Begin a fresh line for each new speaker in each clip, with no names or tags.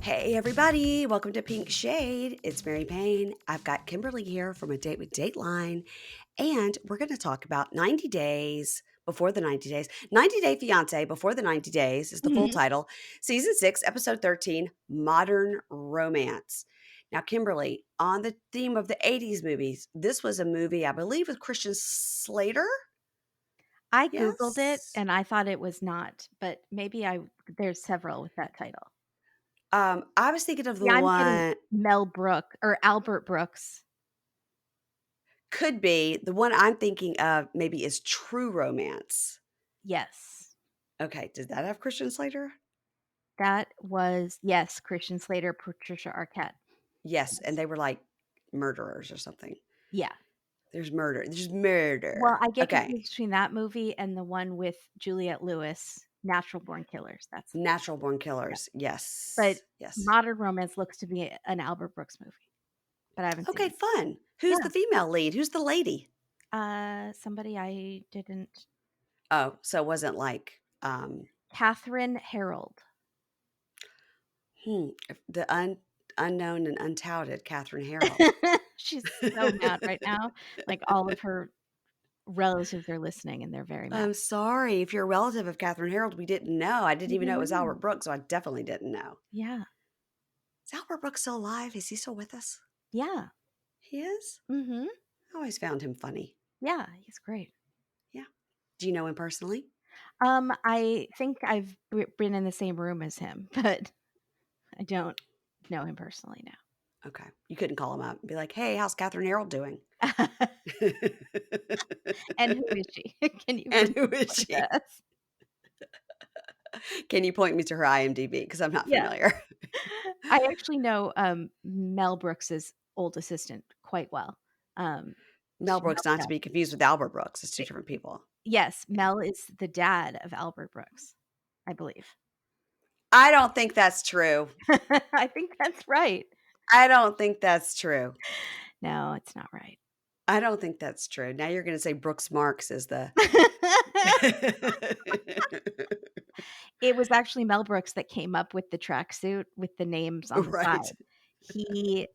Hey everybody, welcome to Pink Shade. It's Mary Payne. I've got Kimberly here from A Date with Dateline, and we're going to talk about 90 Days Before the 90 Days. 90 Day Fiance Before the 90 Days is the full
Mhm.
title. Season 6, Episode 13, Modern Romance. Now, Kimberly, on the theme of the 80s movies, this was a movie, I believe, with Christian Slater.
I Googled it
Yes.
and I thought it was not, but there's several with that title.
I was thinking of the
Yeah, I'm getting
one.
Mel Brook or Albert Brooks.
Could be. The one I'm thinking of maybe is True Romance.
Yes.
Okay, did that have Christian Slater?
Yes, Christian Slater, Patricia Arquette.
Yes, and
Yes.
they were like murderers or something.
Yeah.
There's murder. There's
Well,
murder.
I get
Okay.
confused between that movie and the one with Juliette Lewis, Natural Born Killers.
Natural Born
Yeah.
Killers.
But
Yes. Yes.
Modern Romance looks to be an Albert Brooks movie, but I haven't seen
Okay,
it.
fun. Who's the
Yeah.
female lead? Who's the lady?
Somebody I didn't
Oh, so it wasn't like
Catherine Harold.
the unknown and untouted Catherine Harold.
She's so mad right now, like, all of her relatives are listening, and they're very mad.
I'm sorry. If you're a relative of Catherine Harold, we didn't know. I didn't
I
even know it was Albert
know.
Brooks, so I definitely didn't know.
Yeah.
Is Albert Brooks still alive? Is he still with us?
Yeah.
He is?
Mhm.
I always found him funny.
Yeah, he's great.
Yeah. Do you know him personally?
I think I've been in the same room as him, but I don't know him personally
Okay. You couldn't call him up and be like, "Hey, how's Catherine Harold doing?"
now. And who is she? Can you
And
please
who is
explain
she?
to us?
Can you point me to her IMDb? Because I'm not
Yeah.
familiar.
I actually know, Mel Brooks's old assistant quite well.
Mel
She
Brooks,
helped
not to
out.
be confused with Albert Brooks. It's two different people.
Yes,
Yeah.
Mel is the dad of Albert Brooks, I believe.
I don't think that's true.
I think that's right.
I don't think that's true.
No, it's not right.
I don't think that's true. Now you're gonna say Brooks Marks is the
It was actually Mel Brooks that came up with the tracksuit with the names on the
Right.
side. He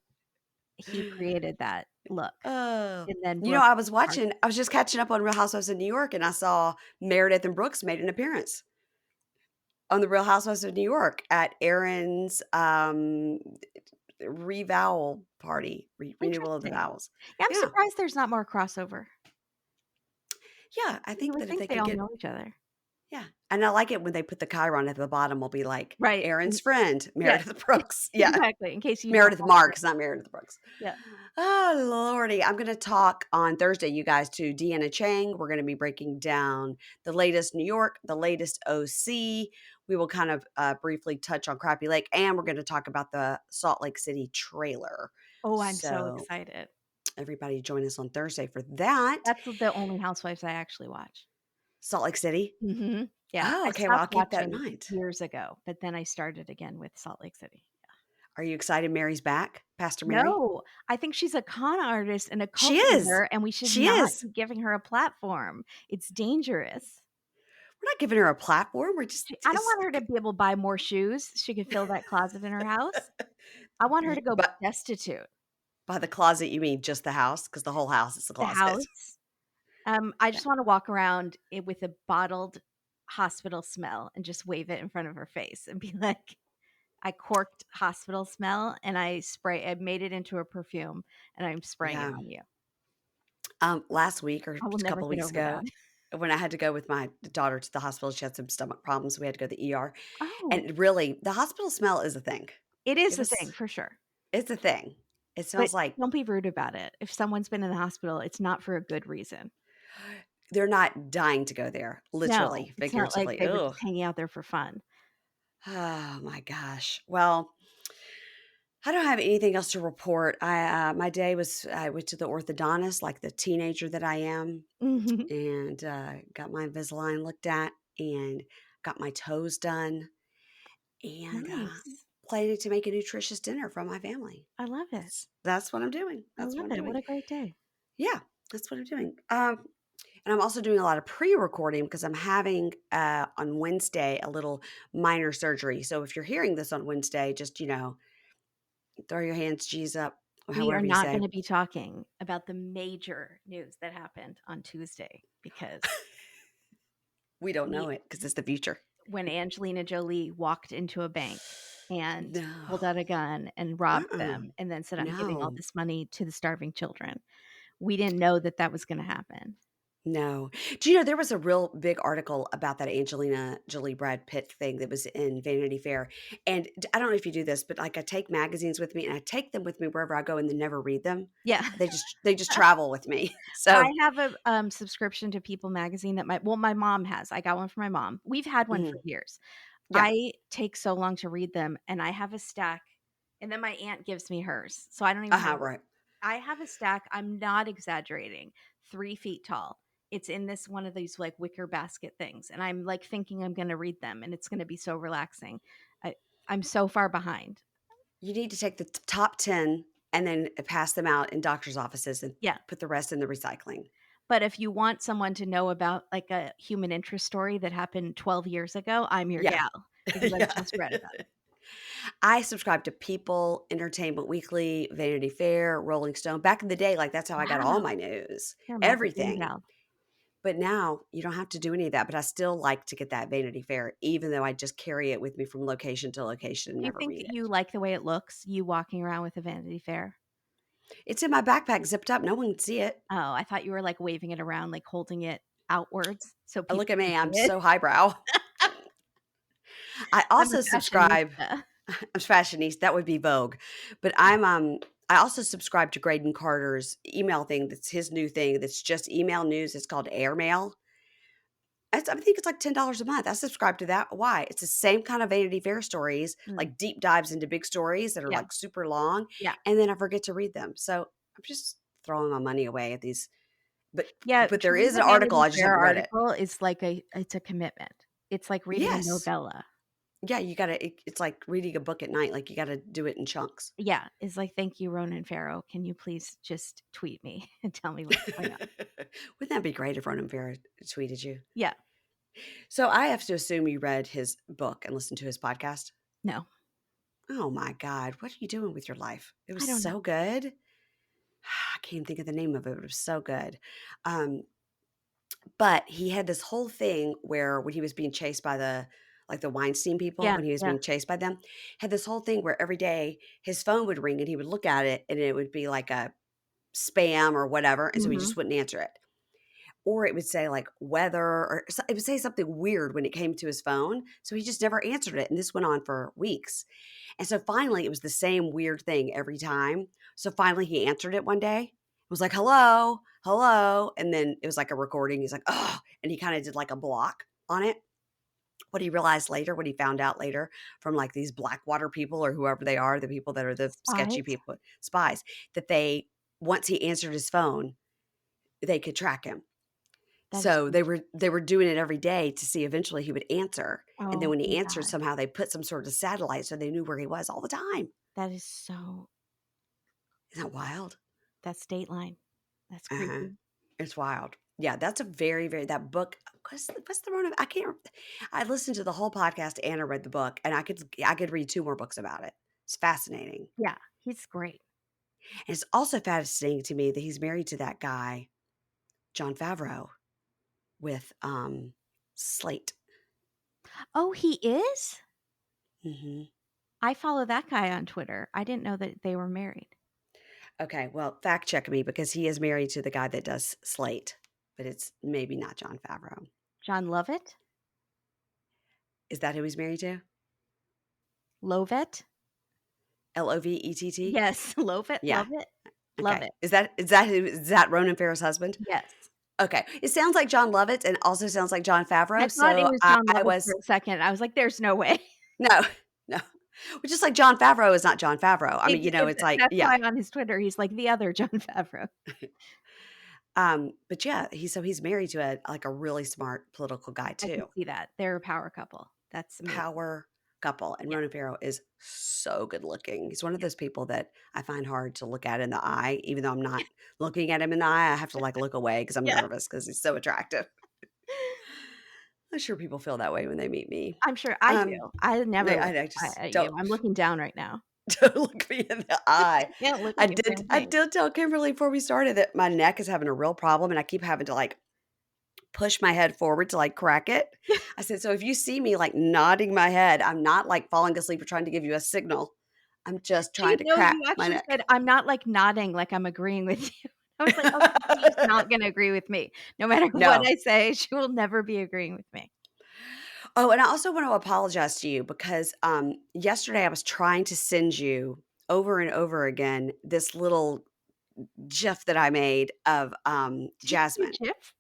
he created that look,
Oh.
and then
You know,
Brooks
I was just catching up on Real Housewives of New York, and I saw Meredith and Brooks made an appearance on the Real Housewives of New York at Erin's, revowl party, renewal of the
interesting.
vows.
Yeah, I'm
Yeah.
surprised there's not more crossover.
Yeah, I
You
think
would
that if
think
they
they
could
all
get
know each other.
yeah, and I like it when they put the chyron at the bottom will be like,
Right.
Erin's friend,
Yes,
Meredith Brooks. Yeah.
exactly, in case you don't
Meredith
watch it.
Marks, not Meredith Brooks.
Yeah.
Oh, lordy. I'm gonna talk on Thursday, you guys, to Deanna Chang. We're gonna be breaking down the latest New York, the latest OC. We will kind of, briefly touch on Crappy Lake, and we're gonna talk about the Salt Lake City trailer.
Oh, I'm so
So,
excited.
everybody join us on Thursday for that.
That's the only Housewives I actually watch.
Salt Lake City?
Mhm. Yeah,
Oh,
I
okay, well,
stopped
I'll keep that in
watching
mind.
years ago, but then I started again with Salt Lake City.
Are you excited Mary's back? Pastor Mary?
No, I think she's a con artist and a
She
cult
is.
leader, and we should
She
not
is.
be giving her a platform. It's dangerous.
We're not giving her a platform. We're just
I don't
it's
want her to be able to buy more shoes. She could fill that closet in her house. I want her to go
but
destitute.
by the closet, you mean just the house? Because the whole house is the
The
closet.
house. I
Yeah.
just wanna walk around with a bottled hospital smell and just wave it in front of her face and be like, "I corked hospital smell, and I made it into a perfume, and I'm spraying it
Yeah.
on you."
Last week or
I will
a
never
couple
get
weeks
over that.
ago, when I had to go with my daughter to the hospital, she had some stomach problems. We had to go to the ER.
Oh,
And really, the hospital smell is a thing.
it is
It
a thing
was
for sure,
it's a thing. It
but
smells like
don't be rude about it. If someone's been in the hospital, it's not for a good reason.
they're not dying to go there,
No,
literally,
it's not like
figuratively.
they were
Oh,
just hanging out there for fun.
oh my gosh. Well, I don't have anything else to report. My day was I went to the orthodontist like the teenager that I am,
Mhm.
and got my Invisalign looked at and got my toes done, and
Nice.
planning to make a nutritious dinner for my family.
I love it.
That's what I'm doing.
I
That's what
love
I'm
it. What
doing.
a great day.
Yeah, that's what I'm doing. And I'm also doing a lot of pre-recording because I'm having, on Wednesday, a little minor surgery. So if you're hearing this on Wednesday, just, throw your hands, G's up, or
We are
however you
not
say.
gonna be talking about the major news that happened on Tuesday because
We don't
we
know it because it's the future.
when Angelina Jolie walked into a bank and
No.
pulled out a gun and robbed
Uh-uh.
them and then said, "I'm giving all
No.
this money to the starving children." We didn't know that that was gonna happen.
No. Do you know there was a real big article about that Angelina Jolie Brad Pitt thing that was in Vanity Fair, and I don't know if you do this, but, like, I take magazines with me, and I take them with me wherever I go and then never read them.
Yeah.
They just travel with me.
I
So
have a, subscription to People Magazine that my mom has. I got one for my mom. We've had one for
mhm.
years.
Yeah.
I take so long to read them, and I have a stack, and then my aunt gives me hers, so I don't even have
Uh-huh, right.
I have a stack, I'm not exaggerating, 3 feet tall. It's in this one of these, like, wicker basket things, and I'm, like, thinking I'm gonna read them, and it's gonna be so relaxing. I I'm so far behind.
You need to take the top 10 and then pass them out in doctor's offices and
Yeah,
put the rest in the recycling.
but if you want someone to know about, like, a human interest story that happened 12 years ago, I'm your
Yeah.
gal because I
Yeah.
just read about it.
I subscribe to People, Entertainment Weekly, Vanity Fair, Rolling Stone. Back in the day, like, that's how I got all
Wow,
my news,
you're a magazine
everything.
gal.
But now you don't have to do any of that, but I still like to get that Vanity Fair even though I just carry it with me from location to location and
Do you
never
think
read it.
you like the way it looks, you walking around with a Vanity Fair?
It's in my backpack zipped up, no one can see it.
Oh, I thought you were, like, waving it around, like, holding it outwards so
Look
people
at
can
me,
see
I'm
it.
so highbrow. I
I'm a
also subscribe
fashionista.
I'm fashionista, that would be Vogue, but I also subscribe to Graydon Carter's email thing that's his new thing that's just email news, it's called Airmail. I think it's like $10 a month. I subscribe to that. Why? It's the same kind of Vanity Fair stories,
Mm,
like deep dives into big stories that are
yeah,
like super long,
yeah.
and then I forget to read them. So I'm just throwing my money away at these. But
Yeah,
but
to
there
read
is
a
an article.
Vanity
I just
Fair
haven't read it.
article is like it's a commitment. It's like reading a
Yes.
novella.
Yeah. You got to. It's like reading a book at night. Like you got to do it in chunks.
Yeah, it's like, "Thank you, Ronan Farrow. Can you please just tweet me and tell me what's going on?"
Wouldn't that be great if Ronan Farrow tweeted you?
Yeah,
So I have to assume you read his book and listened to his podcast.
no,
Oh my God, what are you doing with your life? It was
I don't know.
so good. I can't even think of the name of it, but it was so good. Um, but he had this whole thing where when he was being chased by the Weinstein people,
Yeah,
when he was
yeah,
being chased by them, had this whole thing where every day his phone would ring and he would look at it and it would be like a spam or whatever. And so he
mhm.
just wouldn't answer it. Or it would say like weather or it would say something weird when it came to his phone. So he just never answered it. And this went on for weeks. And so finally, it was the same weird thing every time. So finally, he answered it one day. It was like, hello, hello. And then it was like a recording. He's like, oh, and he kind of did like a block on it. What he realized later, what he found out later from like these Blackwater people or whoever they are, the people that are the sketchy
Spies?
people, spies, that they, once he answered his phone, they could track him.
That is
So they were doing it every day to see eventually he would answer. And then
oh
when he
my
answered,
god.
somehow they put some sort of satellite so they knew where he was all the time.
That is so
Isn't that wild?
that's Dateline. That's
Uh-huh.
creepy.
It's wild. Yeah, that's a very, very that book. What's the one of I can't. I listened to the whole podcast and I read the book, and I could read two more books about it. It's fascinating.
Yeah, he's great.
And it's also fascinating to me that he's married to that guy, John Favreau, with Slate.
Oh, he is?
hmm
I follow that guy on Twitter. I didn't know that they were married.
Okay, well, fact check me because he is married to the guy that does Slate, but it's maybe not John Favreau.
John Lovett?
Is that who he's married to?
Lovett?
Lovett?
Yes, Lovett,
Yeah.
love it. Love
Okay.
it.
Is that Ronan Farrow's husband?
Yes.
Okay. It sounds like John Lovitz and also sounds like John
I
Favreau,
thought it
so
was
I
John Lovett for
was
a second. I was like, "There's no way."
no, no. Well, just like John Favreau is not John Favreau. I mean, it's like
That's
yeah.
why on his Twitter, he's like, "The other John Favreau."
But yeah, he's married to a really smart political guy
I can
too.
see that. They're a power couple. That's amazing.
Power couple, and
Yeah.
Ronan Farrow is so good looking. He's one of those people that I find hard to look at in the eye, even though I'm not looking at him in the eye. I have to like look away because I'm
Yeah.
nervous because he's so attractive. I'm sure people feel that way when they meet me.
I'm sure I do. I never look
I just
at you.
don't
I'm looking down right now.
don't look me in the eye.
Can't look me in the
I
face.
did tell Kimberly before we started that my neck is having a real problem, and I keep having to like push my head forward to like crack it. I said, so if you see me like nodding my head, I'm not like falling asleep or trying to give you a signal. I'm just
You
trying to
know,
crack
you
my
actually
neck.
said, "I'm not, like, nodding like I'm agreeing with you." I was like, "Oh, she's not gonna agree with me. No matter what
No.
I say, she will never be agreeing with me."
Oh, and I also want to apologize to you because yesterday I was trying to send you over and over again this little GIF that I made of
Did you just say
Jasmine.
GIF?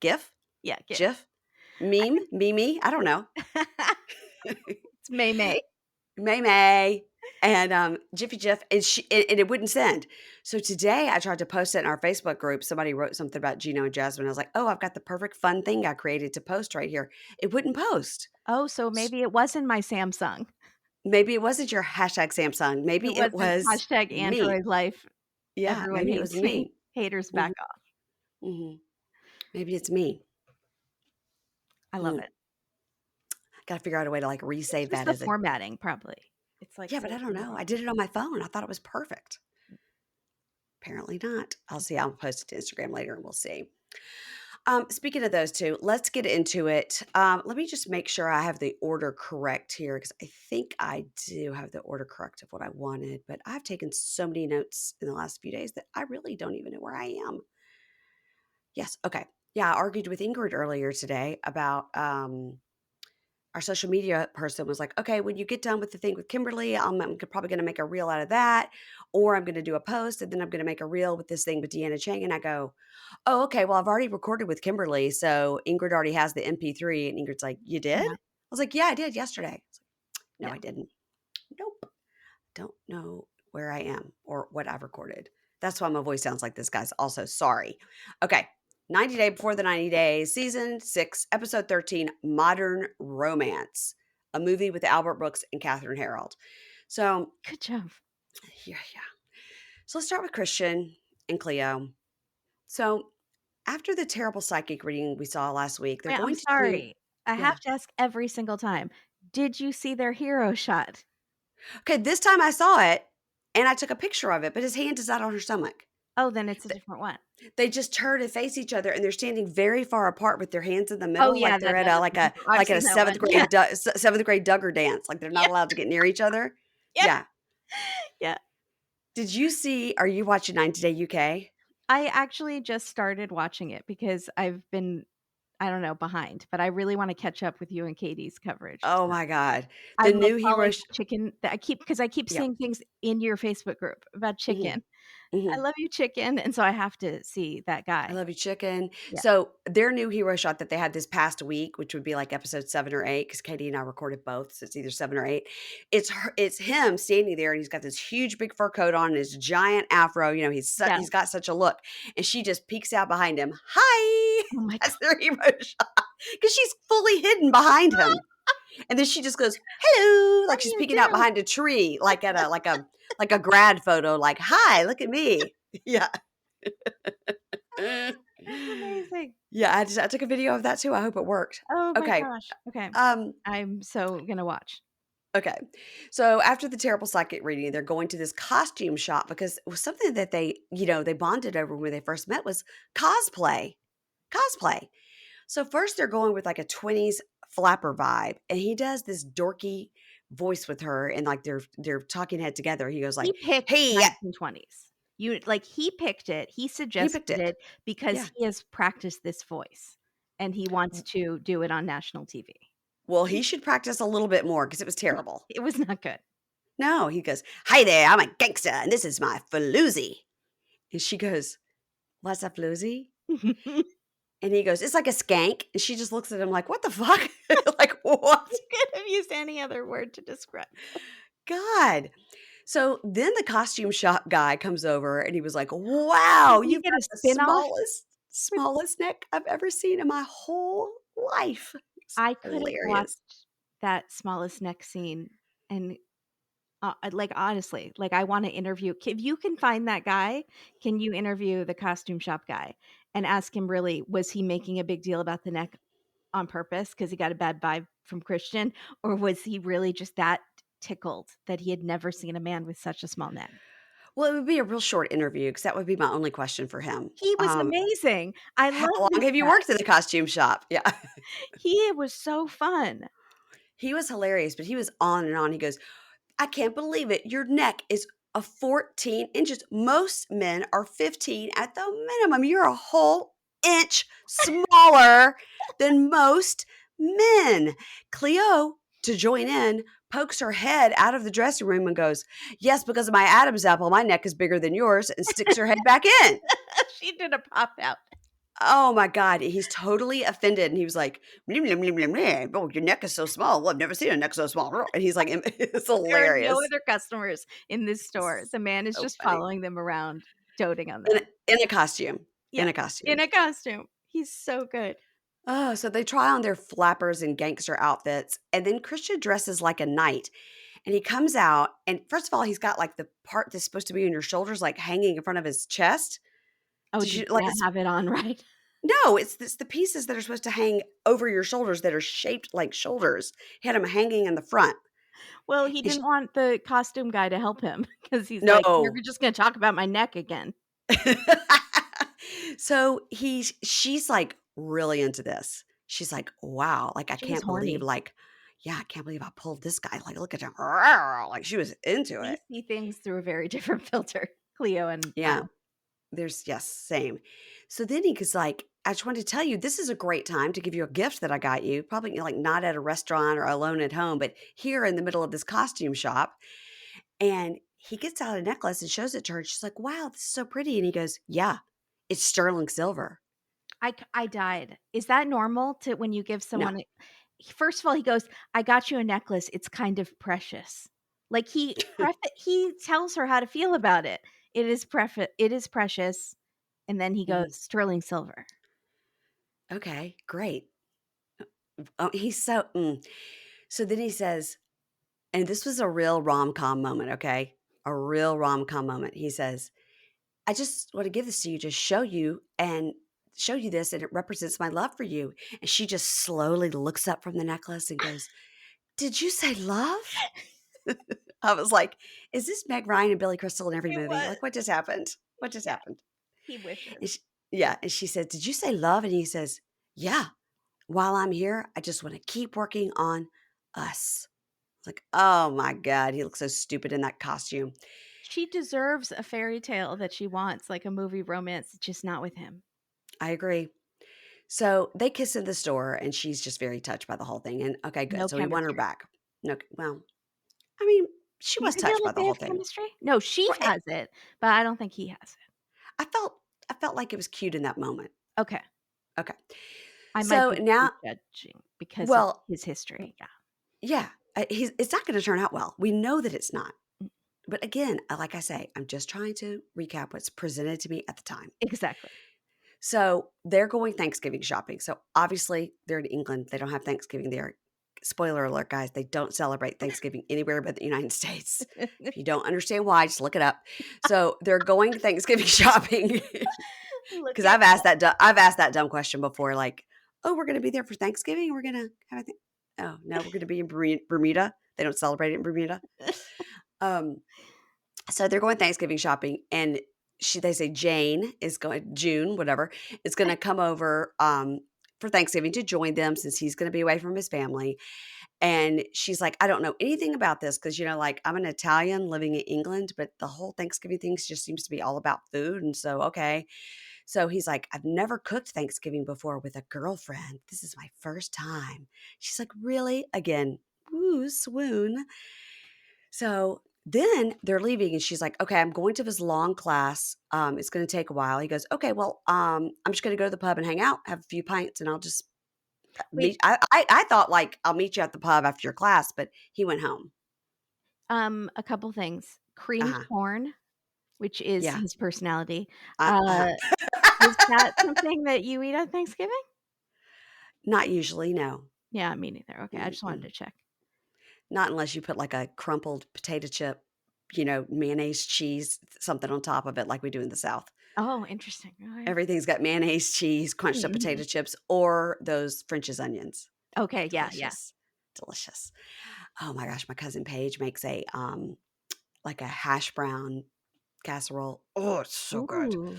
GIF?
Yeah, GIF.
GIF?
I
Meme?
can
Mimi? I don't know.
It's May May.
May May and, Jiffy Jif, and it wouldn't send. So today I tried to post it in our Facebook group. Somebody wrote something about Gino and Jasmine. I was like, "Oh, I've got the perfect fun thing I created to post right here." It wouldn't post.
Oh, so
S
maybe it wasn't my Samsung.
Maybe it wasn't your hashtag Samsung.
It
Maybe it
wasn't
was
hashtag
me.
Android life.
Yeah,
Everyone
maybe it was
hates me.
me.
Haters back
Mhm,
off.
mhm. Maybe it's me.
I love
Hmm.
it.
Gotta figure out a way to, like,
It's
resave
just
that
the
as a
formatting, probably. It's, like,
yeah, but I don't
saving the
know. I
wrong
did it on my phone. I thought it was perfect. Apparently not. I'll see. I'll post it to Instagram later and we'll see. Speaking of those 2, let's get into it. Let me just make sure I have the order correct here because I think I do have the order correct of what I wanted, but I've taken so many notes in the last few days that I really don't even know where I am. Yes, okay. Yeah, I argued with Ingrid earlier today about our social media person was like, okay, when you get done with the thing with Kimberly, probably going to make a reel out of that, or I'm going to do a post and then I'm going to make a reel with this thing with Deanna Chang. And I go, oh, okay, well, I've already recorded with Kimberly. So Ingrid already has the MP3. And Ingrid's like, you did?
Yeah,
I was like, yeah, I did yesterday. I was like, no,
yeah.
I didn't. Nope. Don't know where I am or what I've recorded. That's why my voice sounds like this, guys. Also, sorry. Okay. 90 Day Before the 90 Days, Season 6, Episode 13, Modern Romance, a movie with Albert Brooks and Catherine Harold. So,
Good job.
yeah, yeah. So let's start with Christian and Cleo. So, after the terrible psychic reading we saw last week, they're
Wait, I'm
going to do,
sorry. I
yeah.
have to ask every single time. Did you see their hero shot?
Okay, this time I saw it and I took a picture of it, but his hand is out on her stomach.
Oh, then it's a different one.
They just turn and face each other, and they're standing very far apart with their hands in the
Oh,
middle,
yeah,
like they're
that
at
does look I've
like at a
seen that one. Yeah,
7th grade Duggar dance, like they're
yeah,
not allowed to get near each other.
yeah,
Yeah.
yeah.
Did you see are you watching 90 Day UK?
I actually just started watching it because I've been, I don't know, behind, but I really wanna catch up with you and Katie's coverage.
Oh
So,
my god.
I
The
love
new hero
following
sh
the chicken that I keep because I keep
Yep.
seeing things in your Facebook group about
Mhm,
chicken. I
mhm.
love you, chicken, and so I have to see that
I
guy.
Love You Chicken.
Yeah.
So, their new hero shot that they had this past week, which would be like episode 7 or 8, because Katie and I recorded both, so it's either 7 or 8. It's him standing there, and he's got this huge big fur coat on and his giant afro,
Yeah.
he's got such a look, and she just peeks out behind him, "Hi!"
Oh my god.
That's their hero shot because she's fully hidden behind him, and then she just goes, "Hello,"
How
like
do
she's
you
peeking out
do?
behind a tree, like at a grad photo, like, "Hi, look at me." Yeah.
That's amazing.
Yeah, I took a video of that too, I hope it worked.
Oh my
Okay,
gosh. Okay.
um,
I'm so gonna watch.
okay. So after the terrible psychic reading, they're going to this costume shop because it was something that they bonded over when they first met was cosplay. Cosplay. So first they're going with like a 20s flapper vibe, and he does this dorky voice with her and like they're talking head together. He goes
He
like,
picked
"Hey,"
1920s. You like, he picked it, he
he picked
suggested
it.
it because
Yeah.
he has practiced this voice, and he wants to do it on national TV.
Well, he
He
should practice a little bit more because it was
yeah,
terrible.
it was not good.
No, he goes, "Hi there, I'm a gangster, and this is my floozy." And she goes, "What's a floozy?" And he goes, "It's like a skank." And she just looks at him like, "What the fuck?" Like,
You
what?
could have used any other word to describe.
God. So then the costume shop guy comes over and he was like,
Did
"Wow,
he
you've
get
got
a
the
spin-off?
smallest neck I've ever seen in my whole life." It's
I could have
hilarious.
watched that smallest neck scene, and, like, honestly, like, I wanna interview if you can find that guy, can you interview the costume shop guy and ask him really, was he making a big deal about the neck on purpose because he got a bad vibe from Christian, or was he really just that tickled that he had never seen a man with such a small neck?
Well, it would be a real short interview because that would be my only question for him.
He was amazing. I
How
love
long
this
have you
guy.
worked in the costume shop? Yeah.
He was so fun.
He was hilarious, but he was on and on. He goes, I can't believe it. Your neck is a 14 inches. Most men are 15 at the minimum. You're a whole inch smaller than most men. Cleo, to join in, pokes her head out of the dressing room and goes, yes, because of my Adam's apple, my neck is bigger than yours, and sticks her head back in.
She did a pop out.
Oh my God. He's totally offended. And he was like, "Blim, blim, blim, blim, blim. Oh, your neck is so small. Well, I've never seen a neck so small." And he's like, it's
There are no
hilarious.
other customers in this store. The man is
So
just
funny.
following them around, doting on
In
them.
a costume.
Yeah,
In a
in
costume.
a costume. He's so good.
Oh, so they try on their flappers and gangster outfits, and then Christian dresses like a knight, and he comes out, and first of all, he's got, like, the part that's supposed to be on your shoulders, like, hanging in front of his chest.
Oh,
Did
did
you
he
like,
not
it's
have it on right?
no, it's the pieces that are supposed to hang over your shoulders that are shaped like shoulders. He had them hanging in the front.
Well, he
And sh
didn't want the costume guy to help him because he's like, "You're
No.
just gonna talk about my neck again."
So she's, like, really into this. She's like, "Wow, like, I
She was
can't believe,
horny.
like yeah, I can't believe I pulled this guy, like, look at him." Like, she was into
We
it.
see things through a very different filter, Cleo and
Yeah,
I.
there's yes, same. So then he goes like, "I just wanted to tell you, this is a great time to give you a gift that I got you, probably, like, not at a restaurant or alone at home, but here in the middle of this costume shop." And he gets out a necklace and shows it to her, and she's like, "Wow, this is so pretty." And he goes, "Yeah, it's sterling silver."
I died. Is that normal to when you give
No.
someone a first of all, he goes, "I got you a necklace, it's kind of precious." Like, he tells her how to feel about it. It is precious, and then he goes,
Mhm.
"Sterling silver."
Okay, great. Oh, he's so So then he says, and this was a real rom-com moment, okay? A real rom-com moment. He says, "I just want to give this to you to show you this, and it represents my love for you." And she just slowly looks up from the necklace and goes, "Did you say love?" I was like, "Is this Meg Ryan and Billy Crystal in every
It
movie?
was.
Like, what just happened? What just
Yeah,
happened?"
he wishes.
And she, yeah, and she said, "Did you say love?" And he says, "Yeah. While I'm here, I just want to keep working on us." It's like, oh my God, he looks so stupid in that costume.
She deserves a fairy tale that she wants, like a movie romance, just not with him.
I agree. So they kiss in the store, and she's just very touched by the whole thing. And okay, good.
No
So he won her
chemistry.
back. No, well, I mean, she
Do you
was
feel
touched by
like
the
they
whole
have
thing.
chemistry? No, she
Right.
has it, but I don't think he has it.
I felt, I felt like it was cute in that moment.
Okay.
Okay.
I might
So
be
now,
prejudging because of
well,
his history, yeah.
yeah, it's not going to turn out well. We know that it's not.
Mm,
But again, like I say, I'm just trying to recap what's presented to me at the time.
exactly.
So they're going Thanksgiving shopping. So obviously they're in England. They don't have Thanksgiving there. Spoiler alert, guys, they don't celebrate Thanksgiving anywhere but the United States. If you don't understand why, just look it up. So they're going Thanksgiving shopping
Look
because
it up.
I've asked that dumb question before, like, oh, we're going to be there for Thanksgiving. We're going to have a oh no, we're going to be in Bermuda. They don't celebrate it in Bermuda. Um, so they're going Thanksgiving shopping, and they say June, whatever, is gonna come over, for Thanksgiving to join them since he's gonna be away from his family, and she's like, "I don't know anything about this because like, I'm an Italian living in England, but the whole Thanksgiving thing just seems to be all about food, and so, okay." So he's like, "I've never cooked Thanksgiving before with a girlfriend. This is my first time." She's like, "Really?" Again, woo, swoon. So then they're leaving and she's like, "Okay, I'm going to this long class. It's gonna take a while." He goes, "Okay, well, I'm just gonna go to the pub and hang out, have a few pints, and I'll just
Wait,
meet." I thought like I'll meet you at the pub after your class, but he went home.
a couple things. Creamed
Uh-huh.
corn, which is
Yeah.
his personality.
Uh-huh.
Uh, is that something that you eat on Thanksgiving?
Not usually, no.
Yeah, me neither. Okay, I just wanted
Mm-mm.
to check.
Not unless you put, like, a crumpled potato chip, mayonnaise, cheese, something on top of it like we do in the South.
Oh, interesting. Okay.
Everything's got mayonnaise, cheese, crunched up potato
Mhm.
chips, or those French's onions.
Okay, yeah, yeah.
Delicious. Delicious. Oh my gosh, my cousin Paige makes like a hash brown casserole. Oh, it's so good.
Ooh,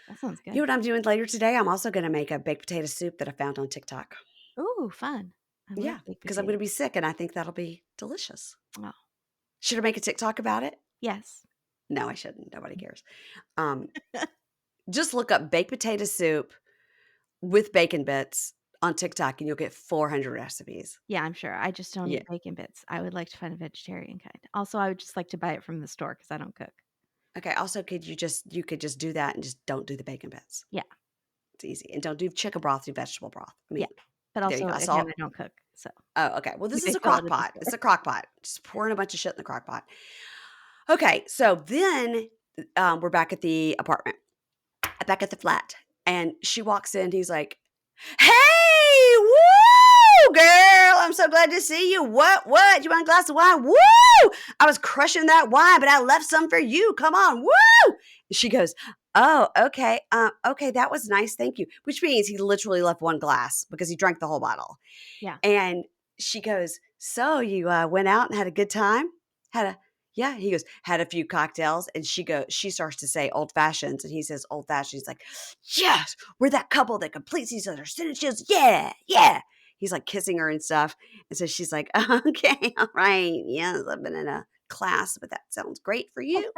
that sounds
You know
good.
what I'm doing later today? I'm also gonna make a baked potato soup that I found on TikTok.
Ooh, fun. I love
Yeah,
baked
because 'cause I'm gonna
potatoes.
be sick, and I think that'll be delicious.
Oh,
Should I make a TikTok about it?
yes.
No, I shouldn't. Nobody cares. Um, just look up baked potato soup with bacon bits on TikTok, and you'll get 400 recipes.
Yeah, I'm sure. I just don't
Yeah.
eat bacon bits. I would like to find a vegetarian kind. Also, I would just like to buy it from the store because I don't cook.
Okay, also, you could just do that and just don't do the bacon bits.
Yeah,
It's easy, and don't do chicken broth, do vegetable broth. I
yeah.
mean,
But
there you
also,
go. I
again,
saw
I don't cook, so
Oh, okay. Well, this is
they
a
sell it
crock
at the
pot.
store.
It's a crock pot. Just pouring a bunch of shit in the crock pot. Okay, so then, we're back at the apartment, back at the flat, and she walks in, he's like, "Hey, woo, girl, I'm so glad to see you. What? You want a glass of wine? Woo! I was crushing that wine, but I left some for you. Come on, woo!" And she goes, "Oh, okay, okay, that was nice, thank you." Which means he literally left one glass because he drank the whole bottle.
Yeah.
And she goes, "So you, went out and had a good time?" Had a Yeah, he goes, "Had a few cocktails," and she starts to say old fashions, and he says old fashions. He's like, "Yes, we're that couple that completes each other's sentences. Yeah, yeah." He's like kissing her and stuff. And so she's like, "Okay, all right. Yes, I've been in a class, but that sounds great for you."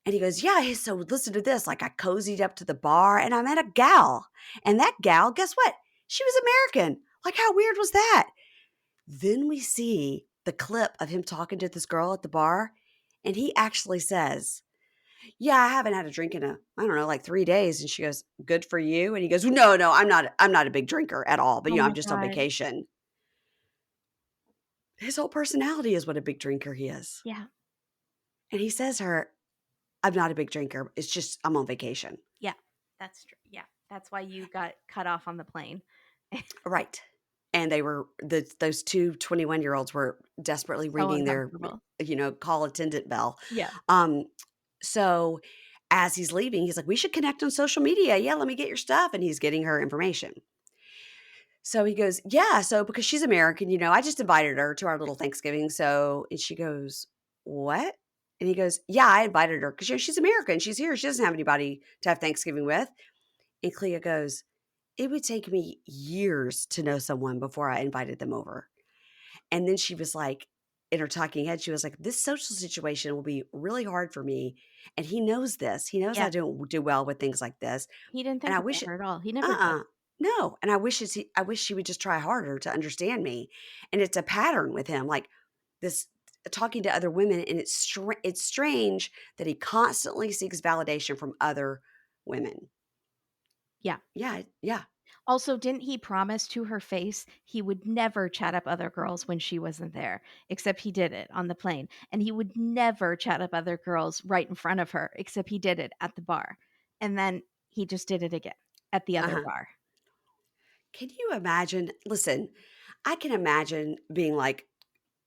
And he goes, "Yeah, so listen to this. Like I cozied up to the bar and I met a gal. And that gal, guess what? She was American. Like how weird was that?" Then we see the clip of him talking to this girl at the bar, and he actually says, "Yeah, I haven't had a drink in I don't know, like 3 days." And she goes, "Good for you." And he goes, "No, no, I'm not a big drinker at all, but
Oh
I'm
my
just on
god.
vacation." His whole personality is what a big drinker he is.
Yeah,
And he says to her, "I'm not a big drinker. It's just I'm on vacation."
yeah. That's true. Yeah, that's why you got cut off on the plane.
Right. And those 2 21-year-olds were desperately
So
ringing their,
uncomfortable.
call attendant bell.
Yeah.
Um, so as he's leaving, he's like, "We should connect on social media. Yeah, let me get your stuff." And he's getting her information. So he goes, "Yeah, so because she's American, I just invited her to our little Thanksgiving." And she goes, "What?" And he goes, "Yeah, I invited her because she's American. She's here. She doesn't have anybody to have Thanksgiving with." And Clea goes, "It would take me years to know someone before I invited them over." And then she was like, in her talking head, she was like, "This social situation will be really hard for me. And he knows this. He knows I
Yeah.
don't do well with things like this.
He didn't
And
think
I
about
wish
her at all. He never did.
uh-uh. No. And I wish she would just try harder to understand me." And it's a pattern with him, like this talking to other women. And it's strange that he constantly seeks validation from other women.
Yeah.
Yeah. Yeah.
Also, didn't he promise to her face he would never chat up other girls when she wasn't there? Except he did it on the plane. And he would never chat up other girls right in front of her, except he did it at the bar. And then he just did it again at the other
Uh-huh.
bar.
Can you imagine? Listen, I can imagine being like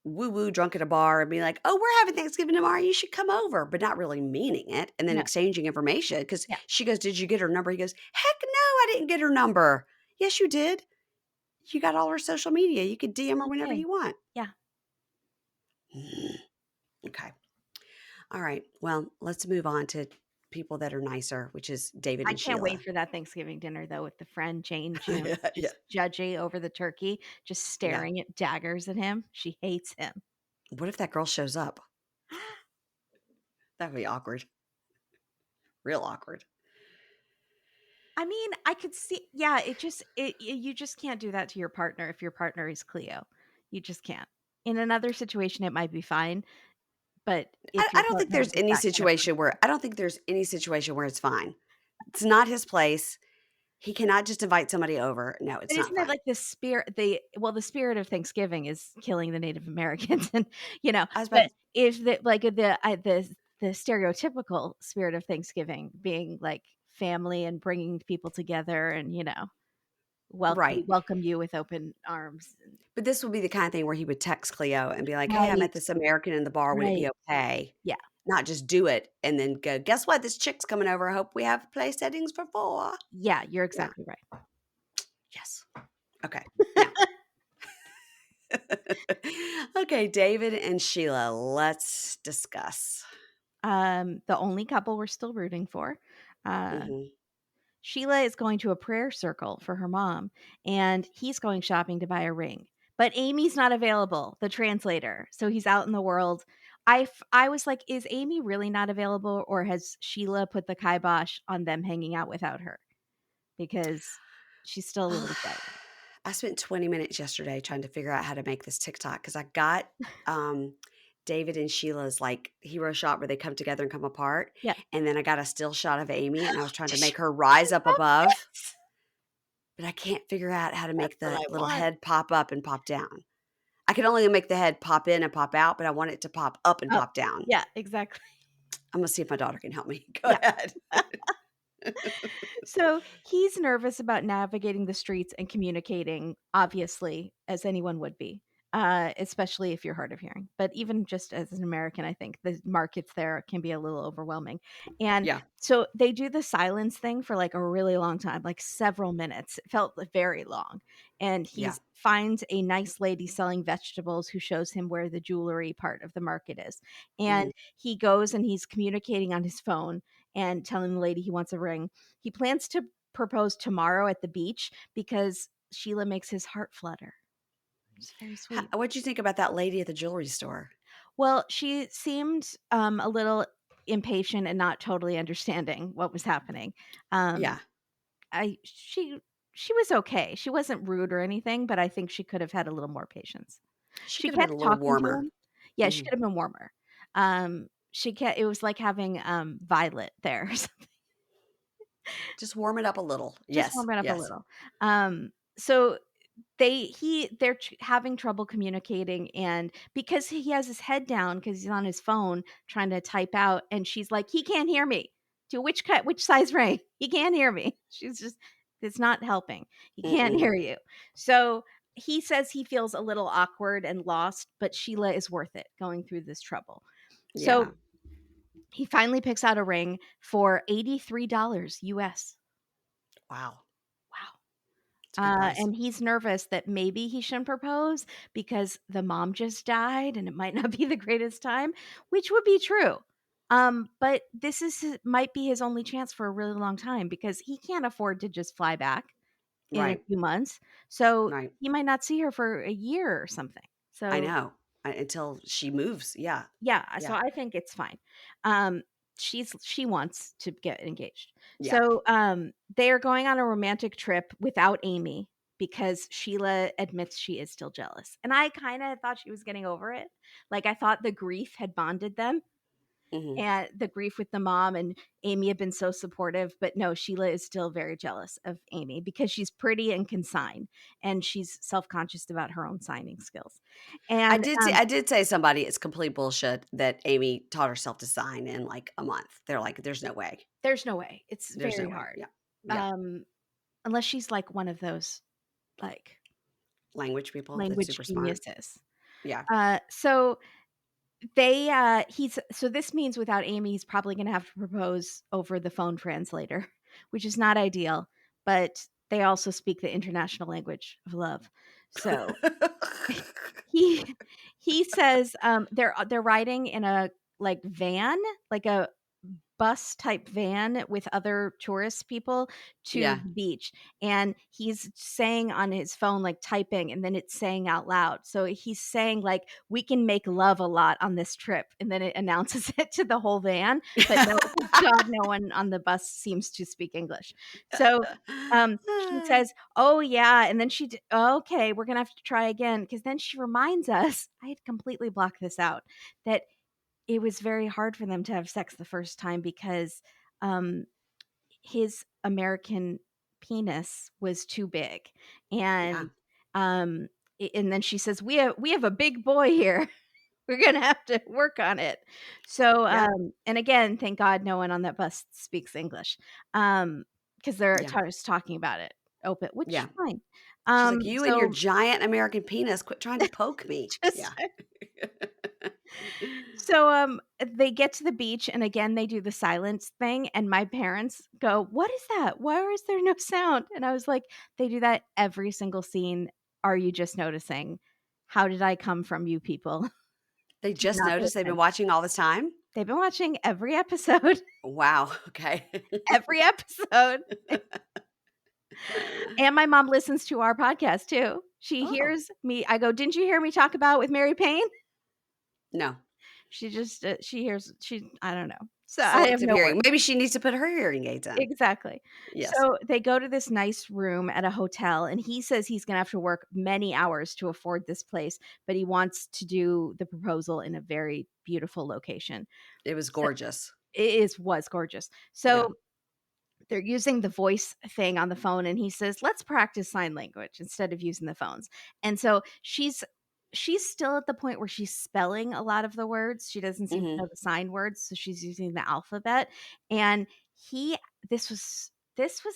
woo woo drunk at a bar and being like, "Oh, we're having Thanksgiving tomorrow. You should come over," but not really meaning it. And then
No.
exchanging information because
Yeah.
she goes, "Did you get her number?" He goes, "Heck no, I didn't get her number." "Yes, you did. You got all her social media. You could DM her whenever
Okay.
you want."
Yeah.
Mm, okay. All right. Well, let's move on to people that are nicer, which is David
I
and
can't wait
Sheila.
for that Thanksgiving dinner though with the friend Jane
Yeah.
June
Yeah.
just judgy over the turkey, just
Yeah.
staring at daggers at him. She hates him.
What if that girl shows up? That would be awkward. Real awkward.
I mean, I could see yeah, you just can't do that to your partner if your partner is Cleo. You just can't. In another situation, it might be fine, but
I
if
I
your
don't think
partner
there's
is
any
that kind of
situation
person
where I don't think there's any situation where it's fine. It's not his place. He cannot just invite somebody over. No, it's
but
not
isn't it
fine.
like the spirit of Thanksgiving is killing the Native Americans and,
I was about
but
to
is that like the stereotypical spirit of Thanksgiving being like family and bringing people together and. We
Right.
welcome you with open arms.
But this would be the kind of thing where he would text Cleo and be like, "Hey, I met
Right,
this American in the bar. Would it
right.
be okay?"
Yeah,
Not just do it and then go, "Guess what? This chick's coming over. I hope we have place settings for 4."
yeah, you're
Yeah.
exactly right.
Yes. Okay. Now okay, David and Sheila, let's discuss.
The only couple we're still rooting for. Uh,
Mhm.
Sheila is going to a prayer circle for her mom, and he's going shopping to buy a ring. But Amy's not available, the translator. So he's out in the world. I was like, is Amy really not available, or has Sheila put the kibosh on them hanging out without her? Because she's still a little excited.
I spent 20 minutes yesterday trying to figure out how to make this TikTok because I got, um, David and Sheila's, like, hero shot where they come together and come apart,
Yeah.
and then I got a still shot of Amy, and I was trying to
She
make her rise up
loves
above,
this.
but I can't figure out how to
That's
make
what
the
I
little
want.
head pop up and pop down. I can only make the head pop in and pop out, but I want it to pop up and
Oh,
pop down.
yeah, exactly.
I'm gonna see if my daughter can help me. Go
Yeah.
ahead.
So he's nervous about navigating the streets and communicating, obviously, as anyone would be, especially if you're hard of hearing. But even just as an American, I think the markets there can be a little overwhelming. And
Yeah,
so they do the silence thing for like a really long time, like several minutes. It felt like very long. And
yeah,
he's finds a nice lady selling vegetables who shows him where the jewelry part of the market is.
mhm.
And he goes and he's communicating on his phone and telling the lady he wants a ring. He plans to propose tomorrow at the beach because Sheila makes his heart flutter. It's very sweet.
What'd you think about that lady at the jewelry store?
Well, she seemed, a little impatient and not totally understanding what was happening. Um,
Yeah,
I she was okay. She wasn't rude or anything, but I think she could have had a little more patience.
she
She
could have been
kept
a little
talking to
warmer.
him. Yeah, she
Mhm.
could have been warmer. She kept it was like having, Violet there.
Just warm it up a little.
Just
Yes,
warm it up a
yes.
little. So they're having trouble communicating, and because he has his head down because he's on his phone trying to type out, and she's like, "He can't hear me." To which size ring? He can't hear me. She's just it's not helping. He can't
Mm-mm.
hear you. So he says he feels a little awkward and lost, but Sheila is worth it going through this trouble. So
Yeah.
he finally picks out a ring for $83 US.
Wow.
Wow.
It's a good price.
And he's nervous that maybe he shouldn't propose because the mom just died and it might not be the greatest time, which would be true. But this is might be his only chance for a really long time because he can't afford to just fly back in a
Right,
few months. So
right.
he might not see her for a year or something.
I
So
know. Until she moves. Yeah,
yeah, so
yeah,
I think it's fine. Um, she wants to get engaged.
yeah.
So, they're going on a romantic trip without Amy because Sheila admits she is still jealous. And I kinda thought she was getting over it. Like, I thought the grief had bonded them
Mhm.
and the grief with the mom and Amy had been so supportive, but no, Sheila is still very jealous of Amy because she's pretty and can sign, and she's self-conscious about her own signing skills. And,
I did say somebody it's complete bullshit that Amy taught herself to sign in, like, a month. They're like, "There's no way.
there's no way. It's
There's no
very
way."
hard.
Yeah, yeah.
Um, Unless she's like one of those, like,
Language people, that's
language
super smart.
geniuses.
Yeah.
So he's so this means without Amy, he's probably gonna have to propose over the phone translator, which is not ideal, but they also speak the international language of love. So he he says, they're riding in a, like, van, like a bus type van with other tourist people to
Yeah.
the beach, and he's saying on his phone, like, typing, and then it's saying out loud. So he's saying, like, "We can make love a lot on this trip," and then it announces it to the whole van, but no, thank God no one on the bus seems to speak English. So, she says, "Oh, yeah," and then "Okay, we're gonna have to try again," because then she reminds us I had completely blocked this out, that it was very hard for them to have sex the first time because, um, his American penis was too big,
Yeah,
and, and then she says, "We have a big boy here. We're gonna have to work on it." So,
yeah,
and again, thank God no one on that bus speaks English, because they're
yeah.
just talking about it. open, which
Yeah.
fine.
She's like, "You and your
So
giant American penis, quit trying to poke me."
just
Yeah.
so, they get to the beach, and again, they do the silence thing, and my parents go, "What is that? Why is there no sound?" And I was like, "They do that every single scene. Are you just noticing? How did I come from you people?
They
Do you
just
not
noticed they've been
listen?"
watching all this time?
They've been watching every episode,
Wow, okay.
every episode, and my mom listens to our podcast too. She
Oh,
hears me I go, "Didn't you hear me talk about with Mary Payne?"
no.
She just, she hears she I don't know. So, I have
Selective
no
hearing.
words.
Maybe she needs to put her hearing aids in.
Exactly.
Yes.
So, they go to this nice room at a hotel, and he says he's gonna have to work many hours to afford this place, but he wants to do the proposal in a very beautiful location.
It was
So
gorgeous.
it is was gorgeous.
Yeah.
So they're using the voice thing on the phone, and he says, "Let's practice sign language instead of using the phones." And so she's still at the point where she's spelling a lot of the words. She doesn't seem to
Mhm.
know the sign words, so she's using the alphabet. And he this was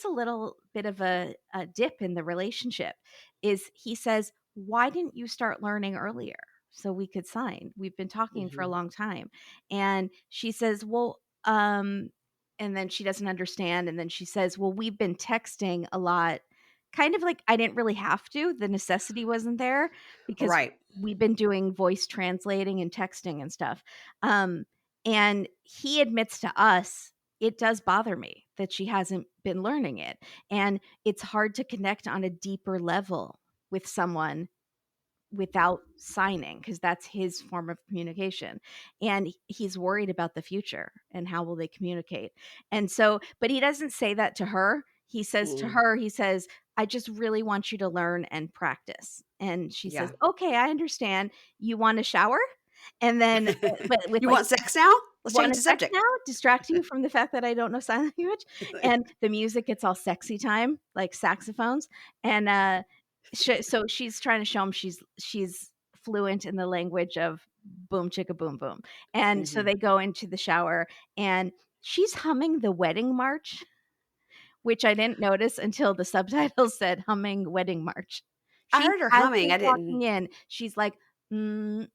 a little bit of a dip in the relationship. Is he says, "Why didn't you start learning earlier so we could sign? We've been talking for a
Mhm.
long time." And she says, "Well, and then she doesn't understand, and then she says, "Well, we've been texting a lot." Kind of like I didn't really have to, the necessity wasn't there because
Right.
we've been doing voice translating and texting and stuff. Um, and he admits to us, "It does bother me that she hasn't been learning it, and it's hard to connect on a deeper level with someone without signing because that's his form of communication, and he's worried about the future and how will they communicate." And so but he doesn't say that to her. He says to
Mm.
her, he says, "I just really want you to learn and practice." And she says,
Yeah.
"Okay, I understand. You want a shower?" And then, but with,
You
like,
want sex now? Let's
"Want
change
a
the
sex
subject.
now?" Distract you from the fact that I don't know sign language, and the music gets all sexy time, like saxophones, and, so she's trying to show him she's fluent in the language of boom chicka boom boom, and so
Mhm.
they go into the shower, and she's humming the wedding march, which I didn't notice until the subtitles said humming wedding march.
I
She
heard her
as
humming,
they're
I
walking
didn't
in, she's like, mm."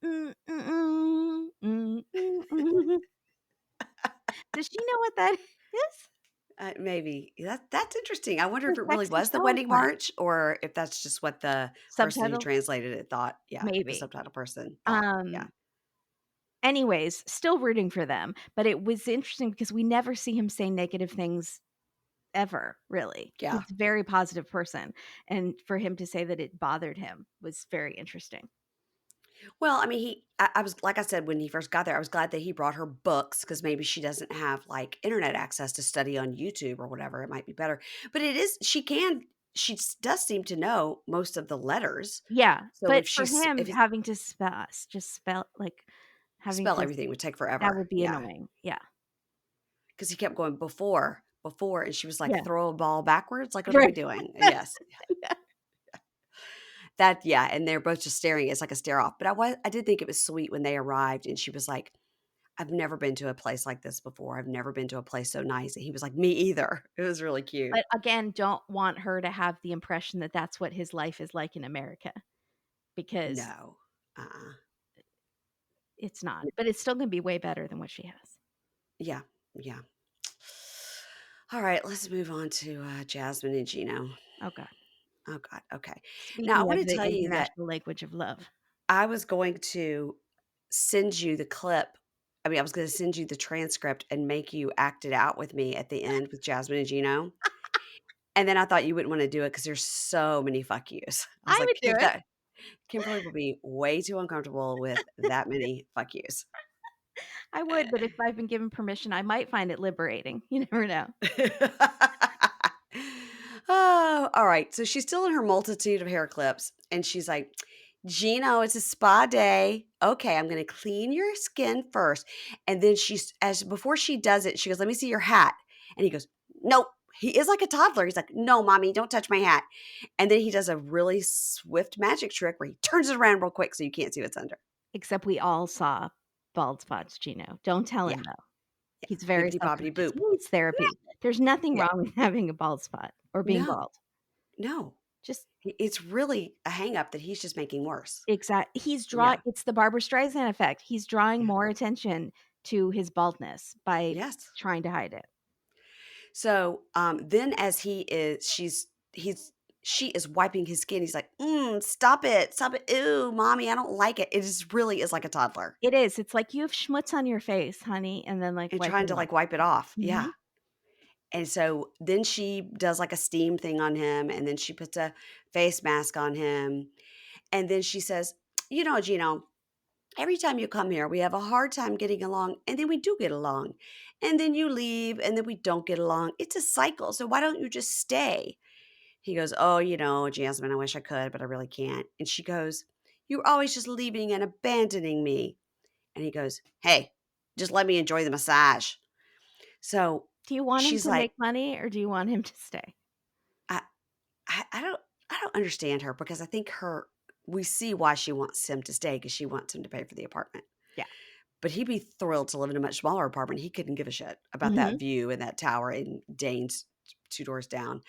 Does she know what that is?
maybe. That's interesting. I wonder
The
if it really
sexy
was the
song
wedding
part.
march or if that's just what the person who
Subtitles?
translated it thought. Yeah, the
Maybe.
subtitle person thought. Yeah.
Um, anyways, still rooting for them, but it was interesting because we never see him say negative things ever, really.
Yeah.
He's a very positive person, and for him to say that it bothered him was very interesting.
Well, I mean, I was like I said when he first got there, I was glad that he brought her books because maybe she doesn't have like internet access to study on YouTube or whatever. It might be better. But it is does seem to know most of the letters.
Yeah,
So
but for him,
if it's
having to just spell like, having
spell
to
everything would take
that
forever.
would be
Yeah.
annoying. Yeah.
Because he kept going before, and she was like,
Yeah.
throw a ball backwards. Like, what are we
Right.
doing? Yes.
Yeah.
That yeah, and they're both just staring. It's like a stare off. But I did think it was sweet when they arrived and she was like, I've never been to a place like this before. I've never been to a place so nice. And he was like, me either. It was really cute.
But again, don't want her to have the impression that that's what his life is like in America because
No. Uh-uh.
it's not, but it's still gonna be way better than what she has.
Yeah. Yeah. All right, let's move on to Jasmine and Gino.
Oh god.
Oh God. Okay. Now I
Speaking
want
of
to
the
tell you that
international language of love.
I was going to send you the clip. I mean, I was going to send you the transcript and make you act it out with me at the end with Jasmine and Gino. And then I thought you wouldn't wanna do it because there's so many "fuck yous." I was
I
like,
would do it.
that Kimberly will be way too uncomfortable with that many "fuck yous."
I would, but if I've been given permission, I might find it liberating. You never know.
Oh, alright, so she's still in her multitude of hair clips, and she's like, "Gino, it's a spa day. Okay, I'm gonna clean your skin first." And then she's as before she does it, she goes, "Let me see your hat." And he goes, "Nope." He is like a toddler. He's like, "No, mommy, don't touch my hat." And then he does a really swift magic trick where he turns it around real quick so you can't see what's under.
Except we all saw bald spots, Gino. Don't tell
Yeah,
him though.
yeah.
He's very
Bibbidi bobbidi
self-conscious.
boop.
He needs therapy. There's nothing
Yeah.
wrong with having a bald spot or being
No.
bald.
No.
Just
It's really a hang up that he's just making worse.
he's draw
Yeah.
it's the Barbara Streisand effect. He's drawing
Yeah.
more attention to his baldness by
Yes.
trying to hide it.
So, then as she is wiping his skin, he's like, stop it, ew, mommy, I don't like it." It is really is like a toddler,
It is, it's like, "You have schmutz on your face, honey," and then, like,
and
wipe
trying
it
to,
off.
like, wipe it off, yeah,
Mhm.
and so then she does, like, a steam thing on him, and then she puts a face mask on him, and then she says, "You know, Gino, every time you come here, we have a hard time getting along, and then we do get along, and then you leave, and then we don't get along. It's a cycle, so why don't you just stay?" He goes, "Oh, Jasmine, I wish I could, but I really can't." And she goes, "You're always just leaving and abandoning me." And he goes, "Hey, just let me enjoy the massage." So
Do you want him
she's
to
like,
make money or do you want him to stay?
I, I don't understand her because I think we see why she wants him to stay because she wants him to pay for the apartment.
Yeah.
But he'd be thrilled to live in a much smaller apartment. He couldn't give a shit about that
Mhm.
view and that tower in Dane's two doors down.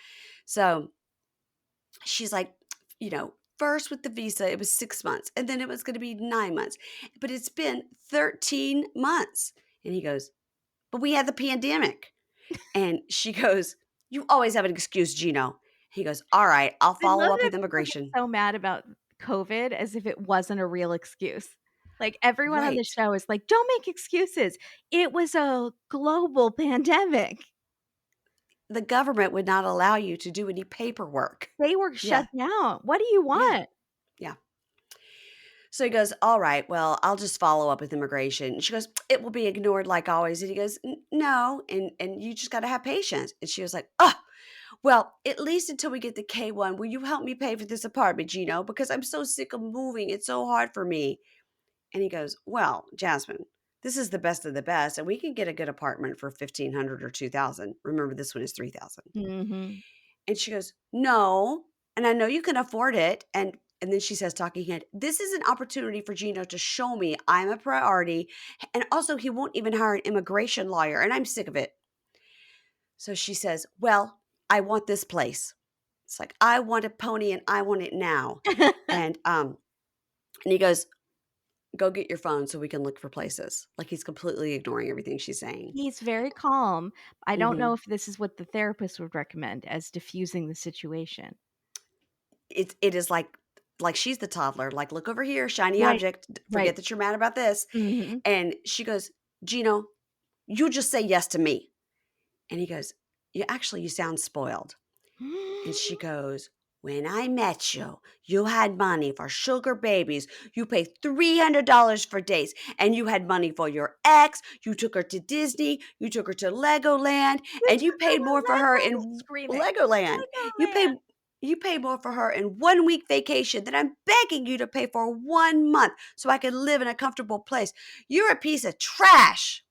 So she's like, first with the visa, it was 6 months, and then it was going to be 9 months, but it's been 13 months. And he goes, "But we had the pandemic." And she goes, "You always have an excuse, Gino." He goes, "All right, I'll
I love
follow up
that
with
people get
immigration."
so mad about COVID as if it wasn't a real excuse. Like, everyone on the
Right.
show is like, "Don't make excuses. It was a global pandemic.
The government would not allow you to do any paperwork.
They were shut
Yeah.
down. What do you
Yeah.
want?"
Yeah. So he goes, "All right, well, I'll just follow up with immigration." And she goes, "It will be ignored like always." And he goes, No, and you just got to have patience." And she was like, "Oh, well, at least until we get the K1, will you help me pay for this apartment, Gino? Because I'm so sick of moving. It's so hard for me." And he goes, "Well, Jasmine, this is the best of the best, and we can get a good apartment for 1,500 or 2,000. Remember, this one is 3,000."
Mhm.
And she goes, "No, and I know you can afford it." And then she says, talking head, "This is an opportunity for Gino to show me I'm a priority. And also, he won't even hire an immigration lawyer, and I'm sick of it." So she says, "Well, I want this place." It's like, "I want a pony and I want it now." And and he goes, "Go get your phone so we can look for places." Like he's completely ignoring everything she's saying.
He's very calm. I don't know
Mhm.
if this is what the therapist would recommend as diffusing the situation.
It is like she's the toddler, like, "Look over here, shiny
Right.
object.
Right.
Forget that you're mad about this."
Mhm.
And she goes, "Gino, you just say yes to me." And he goes, You sound spoiled." And she goes, "When I met you, you had money for sugar babies. You paid $300 for dates, and you had money for your ex. You took her to Disney. You took her to Legoland,
"You
and you
took her
paid
to
more for her
Lego!"
in
Screaming.
Legoland. You
"Legoland!"
paid you paid more for her in 1 week vacation than I'm begging you to pay for 1 month so I can live in a comfortable place. You're a piece of trash."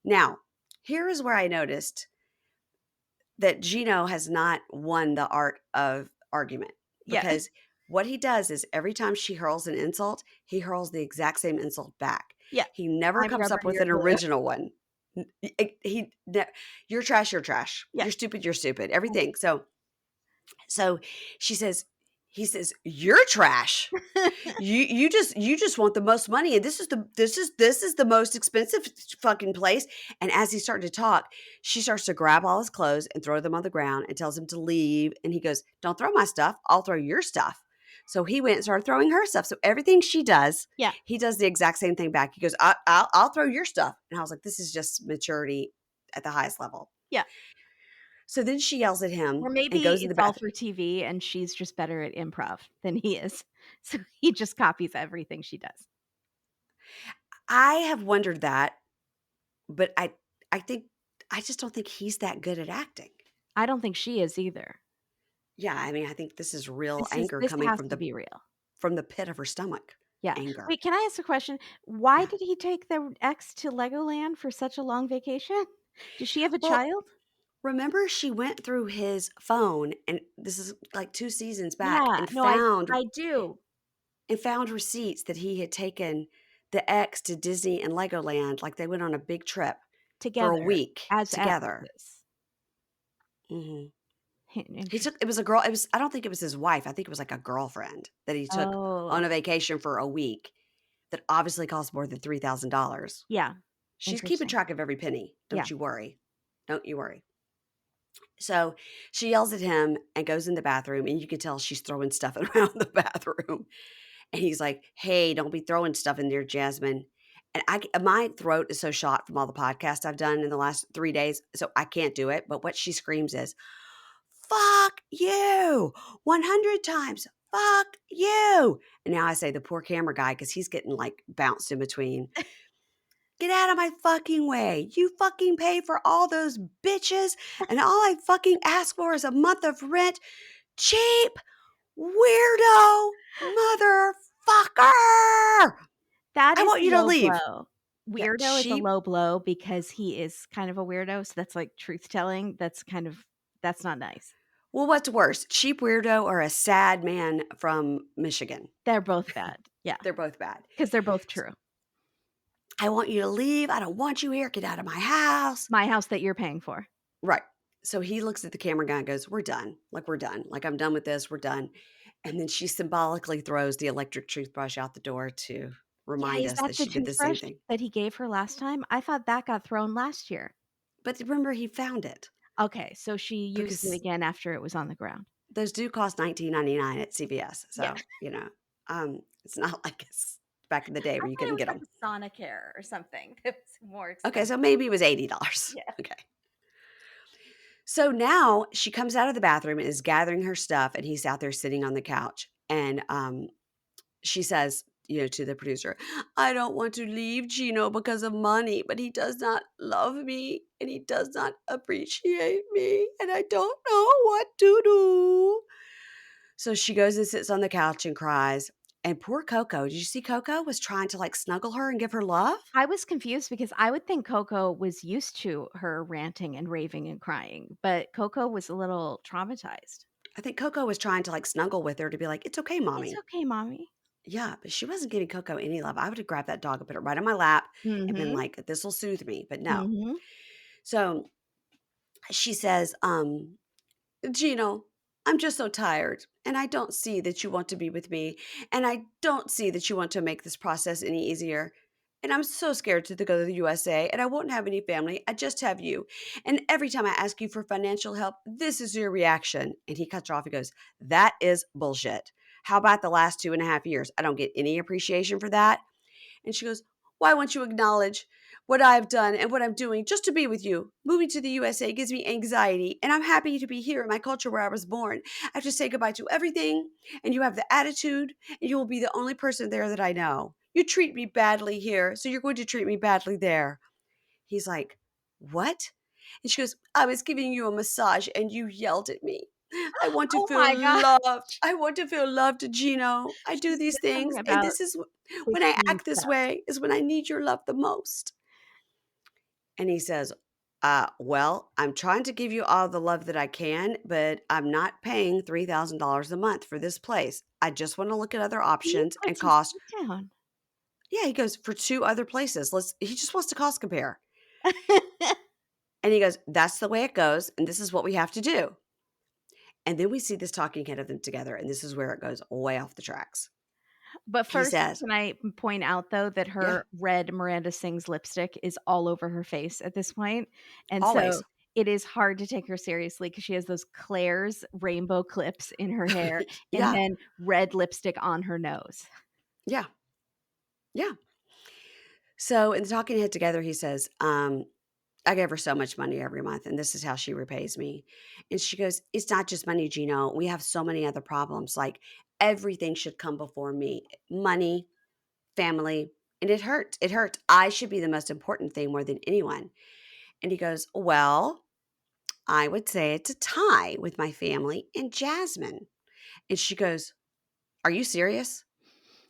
Now, here is where I noticed that Gino has not won the art of argument
Yeah.
because what he does is every time she hurls an insult, he hurls the exact same insult back.
Yeah.
He never
"I'm
comes
rubber,
up with
you're
an
glue."
original one. You're trash, you're trash.
Yeah.
You're stupid, everything. So she says, he says, "You're trash. You just want the most money, and this is the most expensive fucking place." And as he's starting to talk, she starts to grab all his clothes and throw them on the ground and tells him to leave. And he goes, "Don't throw my stuff. I'll throw your stuff." So he went and started throwing her stuff. So everything she does,
Yeah.
he does the exact same thing back. He goes, I'll throw your stuff." And I was like, this is just maturity at the highest level.
Yeah.
So then she yells at
Or
him and
maybe
goes in the
it's all
bathroom.
for TV and she's just better at improv than he is. So he just copies everything she does.
I have wondered that, but I think I just don't think he's that good at acting.
I don't think she is either.
Yeah, I mean, I think this is real anger
This
coming
has to be real.
from the pit of her stomach.
Yeah.
Anger.
Wait, can I ask a question? Why
Yeah.
did he take the ex to Legoland for such a long vacation? Does she have a
Well,
child?
remember she went through his phone, and this is like 2 seasons back,
Yeah.
and
No, I do.
found receipts that he had taken the ex to Disney and Legoland, like they went on a big trip for a
Together
week
as
together.
exes.
Mhm. He
Interesting.
took it was a girl it was I don't think it was his wife, I think it was, like, a girlfriend that he took on
Oh,
a vacation for a week that obviously cost more than $3,000.
yeah.
She's keeping
Interesting.
track of every penny,
Yeah.
don't you worry. Don't you worry. So, she yells at him and goes in the bathroom, and you can tell she's throwing stuff around the bathroom, and he's like, "Hey, don't be throwing stuff in there, Jasmine." And my throat is so shot from all the podcasts I've done in the last 3 days, so I can't do it, but what she screams is, "Fuck you 100 times. Fuck you." And now I say the poor camera guy because he's getting, like, bounced in between. "Get out of my fucking way. You fucking pay for all those bitches, and all I fucking ask for is a month of rent. Cheap weirdo motherfucker.
That
I
is
want
a
you to
low
leave."
blow.
Yeah,
Weirdo is a
cheap.
low blow because he is kind of a weirdo, so that's like truth telling. That's not nice.
Well, what's worse, cheap weirdo or a sad man from Michigan?
They're both bad. Yeah,
They're both bad.
because 'cause they're both true.
"I want you to leave. I don't want you here. Get out of my house."
My house that you're paying for.
Right. So he looks at the camera guy and goes, "We're done. Like, we're done. Like, I'm done with this. We're done." And then she symbolically throws the electric toothbrush out the door to
Yeah,
remind
is
us
that
that
the
she did the same
toothbrush
thing.
that he gave her last time? I thought that got thrown last year.
But remember, he found it
Okay, so she used it
because
again after it was on the ground.
those do cost 19.99 at CVS.
Yeah.
So, it's not like it's back in the day
I
where you
thought it
couldn't
was
get
like
them.
a Sonicare or something. It was more
Okay,
expensive.
so maybe it was $80.
Yeah.
Okay. So now she comes out of the bathroom and is gathering her stuff, and he's out there sitting on the couch. And she says, to the producer, "I don't want to leave Gino because of money, but he does not love me and he does not appreciate me, and I don't know what to do." So she goes and sits on the couch and cries. And poor Coco, did you see Coco was trying to like snuggle her and give her love?
I was confused because I would think Coco was used to her ranting and raving and crying, but Coco was a little traumatized.
I think Coco was trying to like snuggle with her to be like, "It's okay,
"It's
mommy."
okay, mommy."
Yeah, but she wasn't giving Coco any love. I would have grabbed that dog and put it right on my lap and been
Mhm.
like, "This will soothe me." But no.
Mhm.
So she says, "Gino, I'm just so tired, and I don't see that you want to be with me, and I don't see that you want to make this process any easier. And I'm so scared to go to the USA, and I won't have any family. I just have you. And every time I ask you for financial help, this is your reaction." And he cuts her off. He goes, "That is bullshit. How about the last 2.5 years? I don't get any appreciation for that." And she goes, "Why won't you acknowledge what I've done and what I'm doing just to be with you? Moving to the USA gives me anxiety, and I'm happy to be here in my culture where I was born. I have to say goodbye to everything, and you have the attitude, and you will be the only person there that I know. You treat me badly here, so you're going to treat me badly there." He's like, "What?" And she goes, "I was giving you a massage and you yelled at me. I want to
Oh
feel
my god.
loved. I want to feel loved, Gino. I
She
do these
said something
things, and
about
this is when I
quickening
act this
stuff.
way is when I need your love the most." And he says, "Well, I'm trying to give you all the love that I can, but I'm not paying $3,000 a month for this place. I just want to look at other
He
options and
puts his
cost."
foot down.
Yeah, he goes, "For 2 other places. He just wants to cost compare." And he goes, "That's the way it goes, and this is what we have to do." And then we see this talking head of them together, and this is where it goes way off the tracks.
But
He
first,
says,
can I point out though that
"Yeah,
her red Miranda Sings lipstick is all over her face at this point, and so
always."
it is hard to take her seriously because she has those Claire's rainbow clips in her hair and
Yeah,
then red lipstick on her nose.
yeah, yeah. So in the talking head together, he says, "I give her so much money every month, and this is how she repays me." And she goes, "It's not just money, Gino. We have so many other problems. Like everything should come before me. Money, family, and it hurts. It hurts. I should be the most important thing more than anyone." And he goes, "Well, I would say it's a tie with my family and Jasmine." And she goes, "Are you serious?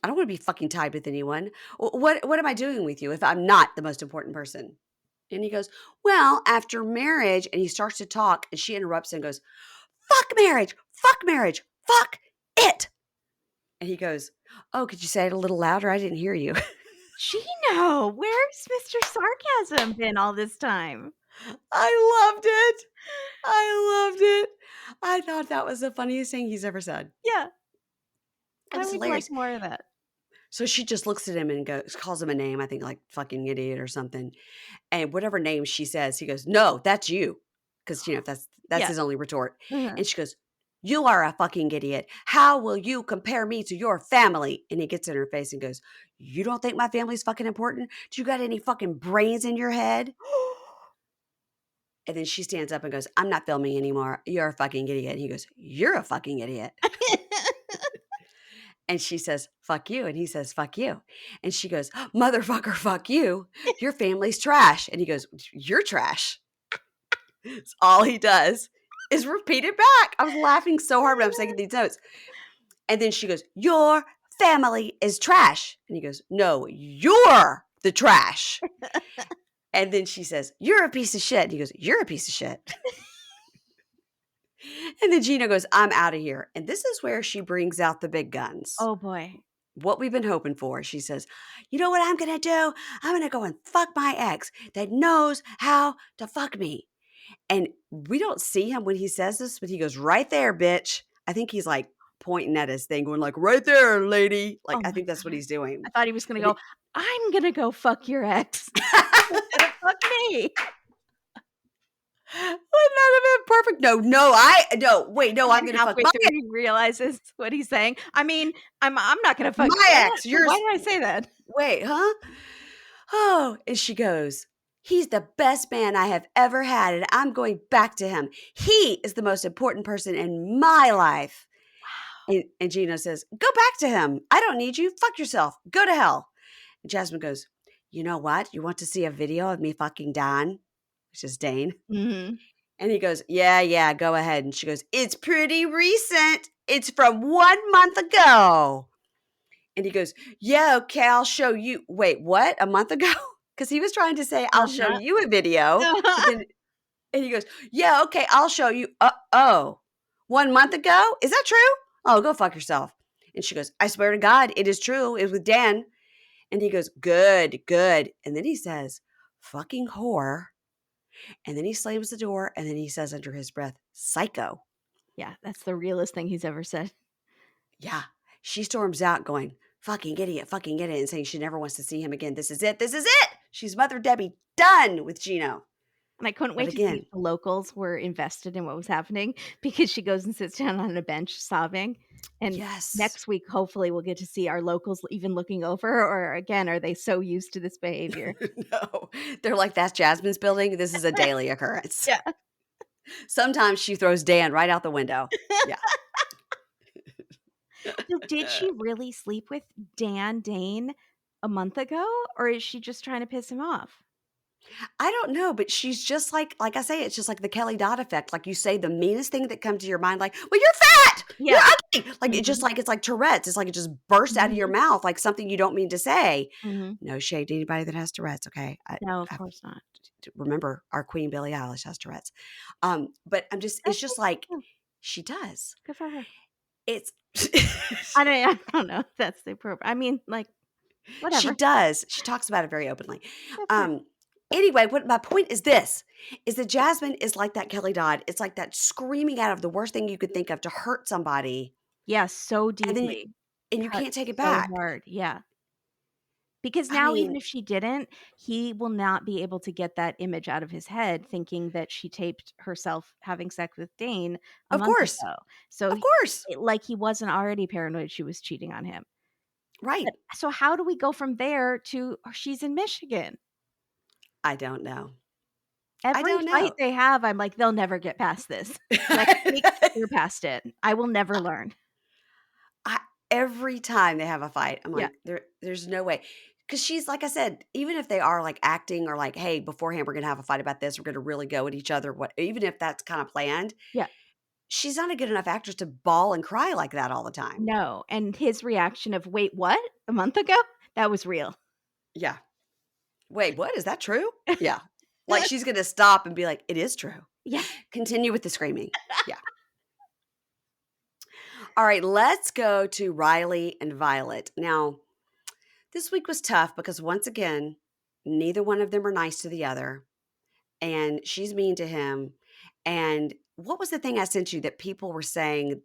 I don't want to be fucking tied with anyone. What am I doing with you if I'm not the most important person?" And he goes, "Well, after marriage," and he starts to talk, and she interrupts and goes, fuck marriage, fuck it." And he goes, "Oh, could you say it a little louder? I didn't hear you."
Gino, where's Mr. Sarcasm been all this time?
I loved it. I loved it. I thought that was the funniest thing he's ever said.
Yeah,
It
I
was
would like
hilarious.
more of that.
So she just looks at him and goes calls him a name, I think like fucking idiot or something. And whatever name she says, he goes, "No, that's you." Because that's
Yeah.
his only retort.
Uh-huh.
And she goes, "You are a fucking idiot. How will you compare me to your family?" And he gets in her face and goes, "You don't think my family's fucking important? Do you got any fucking brains in your head?" And then she stands up and goes, "I'm not filming anymore. You're a fucking idiot." And he goes, "You're a fucking idiot." And she says, "Fuck you." And he says, "Fuck you." And she goes, "Motherfucker, fuck you. Your family's trash." And he goes, "You're trash." It's all he does is repeat it back. I was laughing so hard when I was taking these notes. And then she goes, "Your family is trash." And he goes, "No, you're the trash." And then she says, "You're a piece of shit." And he goes, "You're a piece of shit." And then Gino goes, "I'm out of here." And this is where she brings out the big guns.
Oh, boy.
What we've been hoping for. She says, "You know what I'm going to do? I'm going to go and fuck my ex that knows how to fuck me." And we don't see him when he says this, but he goes, "Right there, bitch." I think he's like pointing at his thing, going like, "Right there, lady." Like,
Oh
I
my
think that's what
god.
he's doing.
I thought he was gonna
But
go,
it
"I'm gonna go fuck your ex." Instead of "Fuck me."
Wouldn't that have been perfect? No, no, no, wait, no,
And
I'm
then
gonna fuck
halfway through, he realizes what he's saying. I mean, I'm not gonna fuck
my
your
ex.
ex. Why
Yours.
did I say that?
Wait, huh? Oh, and she goes, "He's the best man I have ever had, and I'm going back to him. He is the most important person in my life." And Gino says, "Go back to him. I don't need you. Fuck yourself. Go to hell." And Jasmine goes, "You know what? You want to see a video of me fucking Don?" Which is Dane.
Mhm.
And he goes, "Yeah, yeah, go ahead." And she goes, "It's pretty recent. It's from 1 month ago." And he goes, "Yeah, okay, I'll show you." Wait, what? A month ago? Because he was trying to say, "I'll show
Uh-huh.
you a video." But
Uh-huh.
then, and he goes, "Yeah, okay, I'll show you." Oh, 1 month ago? Is that true? Oh, go fuck yourself. And she goes, "I swear to God, it is true. It was with Dan." And he goes, "Good, good." And then he says, "Fucking whore." And then he slams the door. And then he says under his breath, "Psycho."
Yeah, that's the realest thing he's ever said.
Yeah. She storms out going, fucking idiot," and saying she never wants to see him again. This is it. This is it. She's Mother Debbie done with Gino.
And I couldn't
But
wait to see if
again,
the locals were invested in what was happening because she goes and sits down on a bench sobbing. And
yes.
next week, hopefully, we'll get to see our locals even looking over, or again, are they so used to this behavior?
No. They're like, "That's Jasmine's building. This is a daily occurrence."
Yeah.
Sometimes she throws Dan right out the window. Yeah.
So did she really sleep with Dane a month ago, or is she just trying to piss him off?
I don't know, but she's just like I say, it's just like the Kelly Dodd effect. Like you say the meanest thing that comes to your mind, like, "Well, you're fat, you're
Yeah.
ugly." Like it just
Mhm.
like it's like Tourette's. It's like it just bursts out of your
Mhm.
mouth like something you don't mean to say.
Mhm.
No shade to anybody that has Tourette's, okay?
No, of
I
course not.
remember our queen Billie Eilish has Tourette's. But I'm just
That's
it's just
okay
like
too.
she does.
Good for her.
It's
I don't know if that's the appropriate I mean, like,
she
whatever.
does. She talks about it very openly.
Good for her.
Um, anyway, what my point is this is that Jasmine is like that Kelly Dodd. It's like that screaming out of the worst thing you could think of to hurt somebody,
Yeah, so
and then
deeply.
you
Cut
can't take it
so
back.
hard, yeah. Because
I
now even
mean,
if she didn't, he will not be able to get that image out of his head thinking that she taped herself having sex with Dane a
of
month
course.
ago. So,
Of course.
like, he wasn't already paranoid she was cheating on him.
Right.
But so how do we go from there to she's in Michigan?
I don't know. I
Every
don't
fight
know.
they have, I'm like, "They'll nenever get past this. Next week, we're past it. I will never learn."
I every time they have a fight, I'm
Yeah,
like, there's no way. Because she's like I said, even if they are like acting or like, "Hey, beforehand, we're gonna have a fight about this. We're gonna really go at each other." What even if that's kind of planned,
yeah.
she's not a good enough actress to bawl and cry like that all the time.
No, and his reaction of, "Wait, what? A month ago?" That was real.
Yeah. "Wait, what? Is that true?" Yeah. Like she's gonna stop and be like, "It is true."
Yeah.
Continue with the screaming. Yeah. All right, let's go to Riley and Violet. Now, this week was tough because once again, neither one of them are nice to the other. And she's mean to him. And what was the thing I sent you that people were saying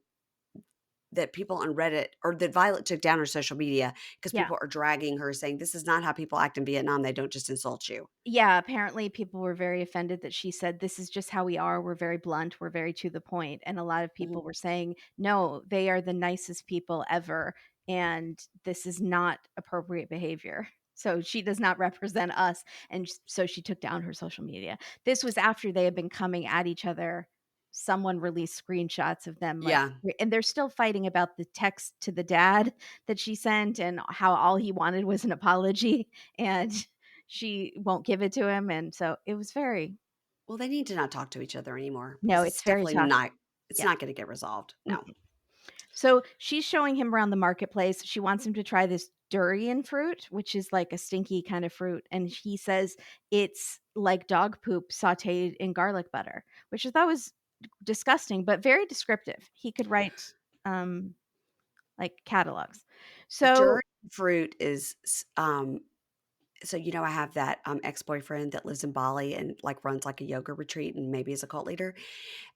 that people on Reddit or that Violet took down her social media because
Yeah.
people are dragging her saying, "This is not how people act in Vietnam. They don't just insult you."
Yeah, apparently people were very offended that she said, "This is just how we are. We're very blunt. We're very to the point." And a lot of
Mhm.
people were saying, "No, they are the nicest people ever, and this is not appropriate behavior." So she does not represent us, and so she took down her social media. This was after they had been coming at each other. Someone released screenshots of them, like,
Yeah.
and they're still fighting about the text to the dad that she sent and how all he wanted was an apology, and she won't give it to him, and so it was very
Well, they need to not talk to each other anymore
no,
because
it's
it's
very
definitely
toxic.
not it's
Yeah.
not gonna get resolved. No.
Mm. So, she's showing him around the marketplace. She wants him to try this durian fruit, which is like a stinky kind of fruit, and he says it's like dog poop sautéed in garlic butter, which I thought was disgusting, but very descriptive. He could write, um, like, catalogs. So
Durian fruit is so, I have that, ex-boyfriend that lives in Bali and, like, runs, like, a yoga retreat and maybe is a cult leader.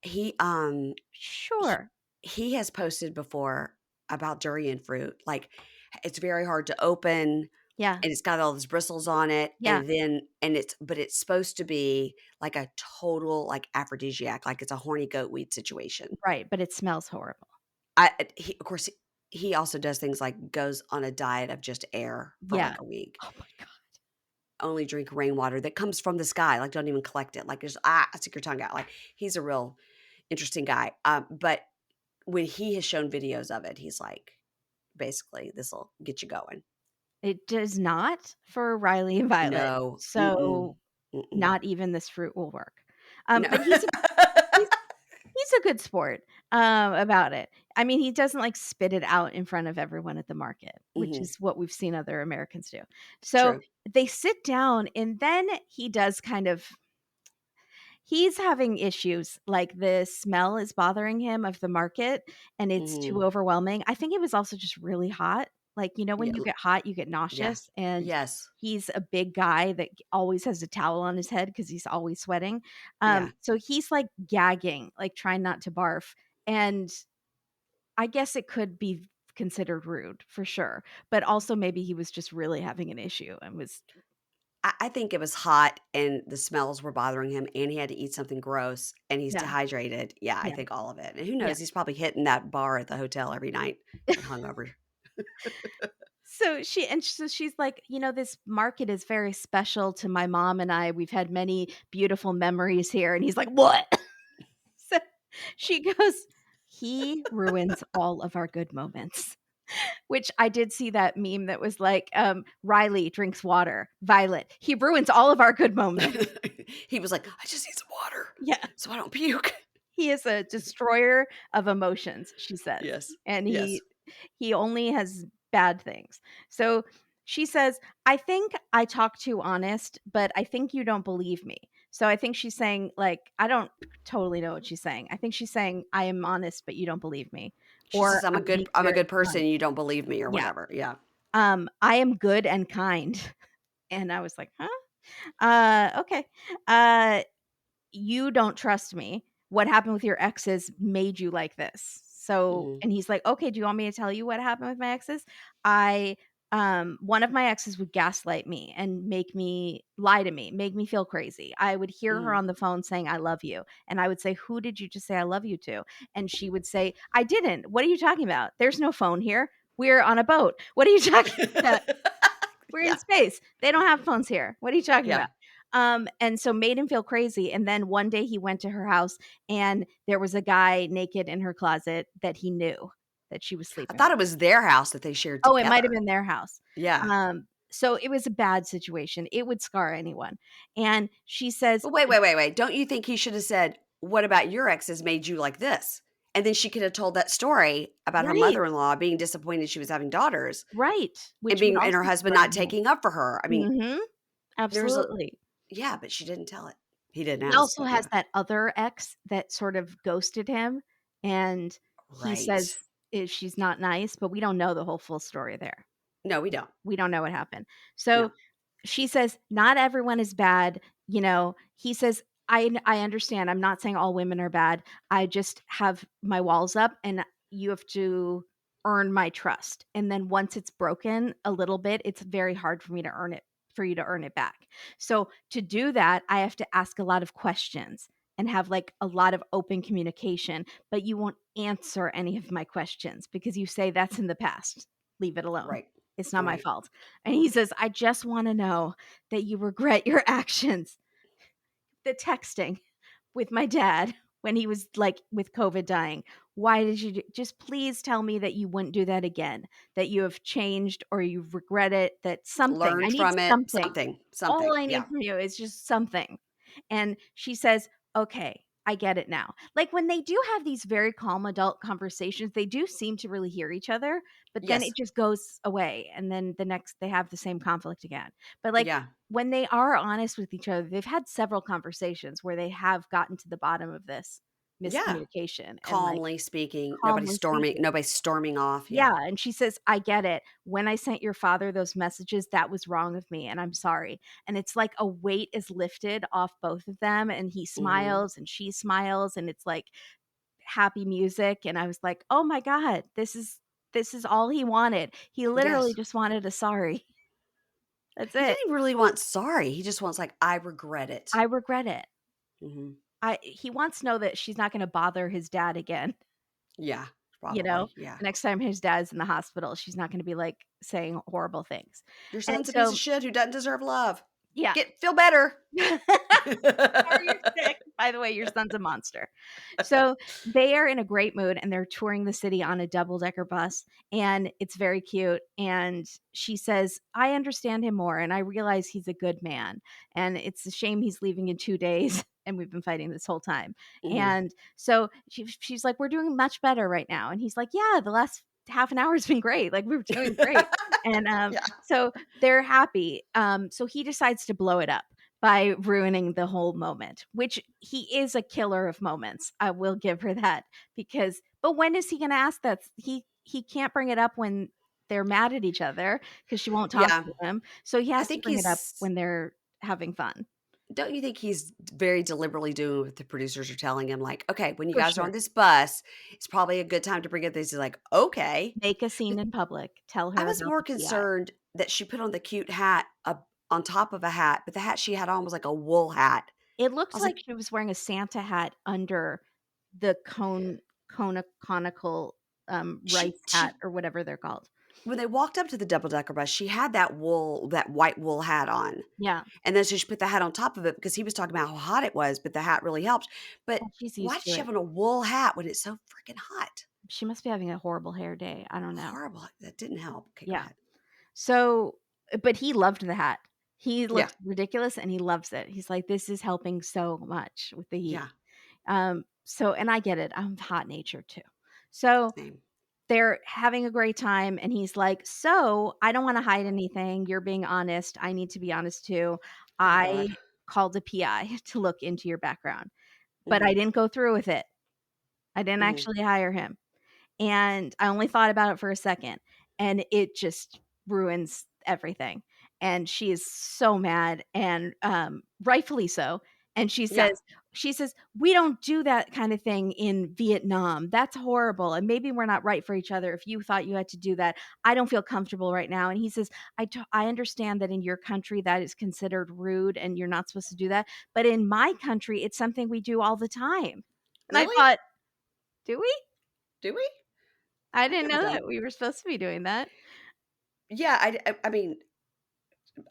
He, he
sure.
he has posted before about durian fruit, like, it's very hard to open,
Yeah,
and it's got all these bristles on it,
yeah,
and then and it's supposed to be like a total, like, aphrodisiac, like it's a horny goat weed situation.
right, but it smells horrible.
He of course, he also does things like goes on a diet of just air for,
Yeah.
like, a week.
Oh my god.
Only drink rainwater that comes from the sky, like, don't even collect it, like, just, stick your tongue out, like, he's a real interesting guy, but when he has shown videos of it, he's like, basically, "This'll get you going."
It does not for Riley and Violet,
No. Mm-mm.
so
Mm-mm.
not even this fruit will work.
No.
But he's he's a good sport, about it. I mean, he doesn't, like, spit it out in front of everyone at the market, which
Mhm.
is what we've seen other Americans do. So,
True.
they sit down, and then he does kind of he's having issues, like, the smell is bothering him of the market, and it's too
Mhm.
overwhelming. I think it was also just really hot. Like, when
Yeah,
you get hot, you get
yeah.
nauseous, and
Yes.
he's a big guy that always has a towel on his head because he's always sweating.
Yeah.
So he's, like, gagging, like, trying not to barf, and I guess it could be considered rude for sure, but also maybe he was just really having an issue and was
I think it was hot and the smells were bothering him, and he had to eat something gross, and he's
yeah,
dehydrated. Yeah, I
yeah,
think all of it, and who
yeah.
knows, he's probably hitting that bar at the hotel every night and hungover.
So she's like, "This market is very special to my mom and I. We've had many beautiful memories here." And he's like, "What?" So she goes, "He ruins all of our good moments." Which I did see that meme that was like, Riley drinks water, Violet, he ruins all of our good moments.
He was like, "I just need some water
Yeah.
so I don't puke."
He is a destroyer of emotions, she says,
Yes.
and
Yes.
he only has bad things. So she says, "I think I talk too honest, but I think you don't believe me." So I think she's saying, like, I don't totally know what she's saying. I think she's saying, "I am honest, but you don't believe me,"
She
or
says, "I'm a
"I'm being
good I'm a
very
good person,
blunt."
you don't believe me," or
Yeah.
whatever. Yeah.
"I am good and kind." And I was like, "Huh? Okay. You don't trust me. What happened with your exes made you like this." So
Mhm.
and he's like, "Okay, do you want me to tell you what happened with my exes?" One of my exes would gaslight me and make me lie to me, make me feel crazy. I would hear her
Mhm.
on the phone saying, "I love you." And I would say, "Who did you just say I love you to?" And she would say, "I didn't. What are you talking about? There's no phone here. We're on a boat. What are you talking about? We're in
Yeah.
space. They don't have phones here. What are you talking
Yeah.
about?" And so made him feel crazy, and then one day he went to her house, and there was a guy naked in her closet that he knew that she was
I
sleeping with.
thought it was their house that they shared
Oh, it might have
together.
been their house.
Yeah.
So it was a bad situation. It would scar anyone. And she says,
But wait. Don't you think he should have said, "What about your exes made you like this?" And then she could have told that story about her
"Right,
mother-in-law being disappointed she was having daughters
right,"
and
which would
being and her
also
husband
scar
not
anyone.
taking up for her. I mean,
Mhm,
there's a
absolutely.
yeah, but she didn't tell it. He didn't
He
ask,
also
but
has
yeah.
that other ex that sort of ghosted him, and he
Right.
says, she's not nice, but we don't know the whole full story there.
No, we don't.
We don't know what happened. So,
No.
she says, "Not everyone is bad," he says, I understand. I'm not saying all women are bad. I just have my walls up, and you have to earn my trust. And then once it's broken a little bit, it's very hard for me to earn it for you to earn it back. So to do that, I have to ask a lot of questions and have like a lot of open communication, but you won't answer any of my questions because you say that's in the past. Leave it alone.
Right.
It's not my
Right.
fault. And he says, I just want to know that you regret your actions. The texting with my dad when he was, like, with COVID dying. "Why did you do just please tell me that you wouldn't do that again, that you have changed or you regret it, that something. I
Learned
need
from it,
something.
something,
All
something.
I need
Yeah.
from you is just something." And she says, "Okay, I get it now." Like, when they do have these very calm adult conversations, they do seem to really hear each other, but then
Yes.
it just goes away, and then the next they have the same conflict again. But, like,
Yeah.
when they are honest with each other, they've had several conversations where they have gotten to the bottom of this
Yeah.
miscommunication and, like,
Calmly speaking,
calmly speaking.
nobody's storming off, yeah.
Yeah, and she says, "I get it. When I sent your father those messages, that was wrong of me, and I'm sorry." And it's like a weight is lifted off both of them, and he
Mhm.
smiles and she smiles, and it's like happy music, and I was like, "Oh my god, this is all he wanted." He literally
Yes.
just wanted a sorry. That's
He
it.
didn't really want sorry, he just wants, like, "I regret it."
I regret it.
Mhm.
I he wants to know that she's not gonna bother his dad again,
Yeah,
you know?
probably, yeah.
The next time his dad's in the hospital, she's not gonna be, like, saying horrible things.
"Your
And
son's a piece of
so
shit who doesn't deserve love.
yeah.
Feel better."
Sorry you're sick. By the way, your son's a monster. So, they are in a great mood, and they're touring the city on a double-decker bus, and it's very cute, and she says, "I understand him more, and I realize he's a good man, and it's a shame he's leaving in 2 days, and we've been fighting this whole time."
Mhm.
And so she's like, "We're doing much better right now," and he's like, "Yeah, the last half an hour has been great, like, we're doing great." And,
Yeah.
so they're happy, so he decides to blow it up by ruining the whole moment, which he is a killer of moments. I will give her that because but when is he gonna ask that? He can't bring it up when they're mad at each other because she won't talk
Yeah.
to him. So he
I
has to
think
bring it up
he's
when they're having fun.
don't you think he's very deliberately doing what the producers are telling him, like, "Okay, when you
For
guys are
sure.
on this bus, it's probably a good time to bring up this." He's like, "Okay."
Make a scene in public. Tell
I
her
was
about
more
the PI.
concerned that she put on the cute hat on top of a hat, but the hat she had on was like a wool hat.
It
I
looked
was
like
like,
she was wearing a Santa hat under the conical, rice hat
she
or whatever they're called.
when they walked up to the double-decker bus, she had that white wool hat on,
Yeah.
and then so she put the hat on top of it because he was talking about how hot it was, but the hat really helped. But
Well, she's
why
used
did
to
she have
it.
on a wool hat when it's so freaking hot?
She must be having a horrible hair day. I don't know.
Horrible. That didn't help. Okay, go
Yeah.
ahead.
So but he loved the hat. He
Yeah,
looks ridiculous and he loves it. He's like, "This is helping so much with the heat."
yeah,
So and I get it. I'm hot natured too. So
same.
they're having a great time and he's like, "So, I don't wanna hide anything. You're being honest. I need to be honest too.
Oh
I
god.
called a PI to look into your background, but I
Mhm,
didn't go through with it. I didn't
mhm.
actually hire him." And I only thought about it for a second, and it just ruins everything, and she is so mad, and, rightfully so, and
Yeah.
she says, "We don't do that kind of thing in Vietnam. That's horrible, and maybe we're not right for each other if you thought you had to do that. I don't feel comfortable right now." And he says, I understand that in your country that is considered rude and you're not supposed to do that, but in my country, it's something we do all the time." And I
Really?
thought, "Do we?
Do we?
I
I've
didn't
never
know
done
that we were supposed to be doing that.
Yeah, I mean,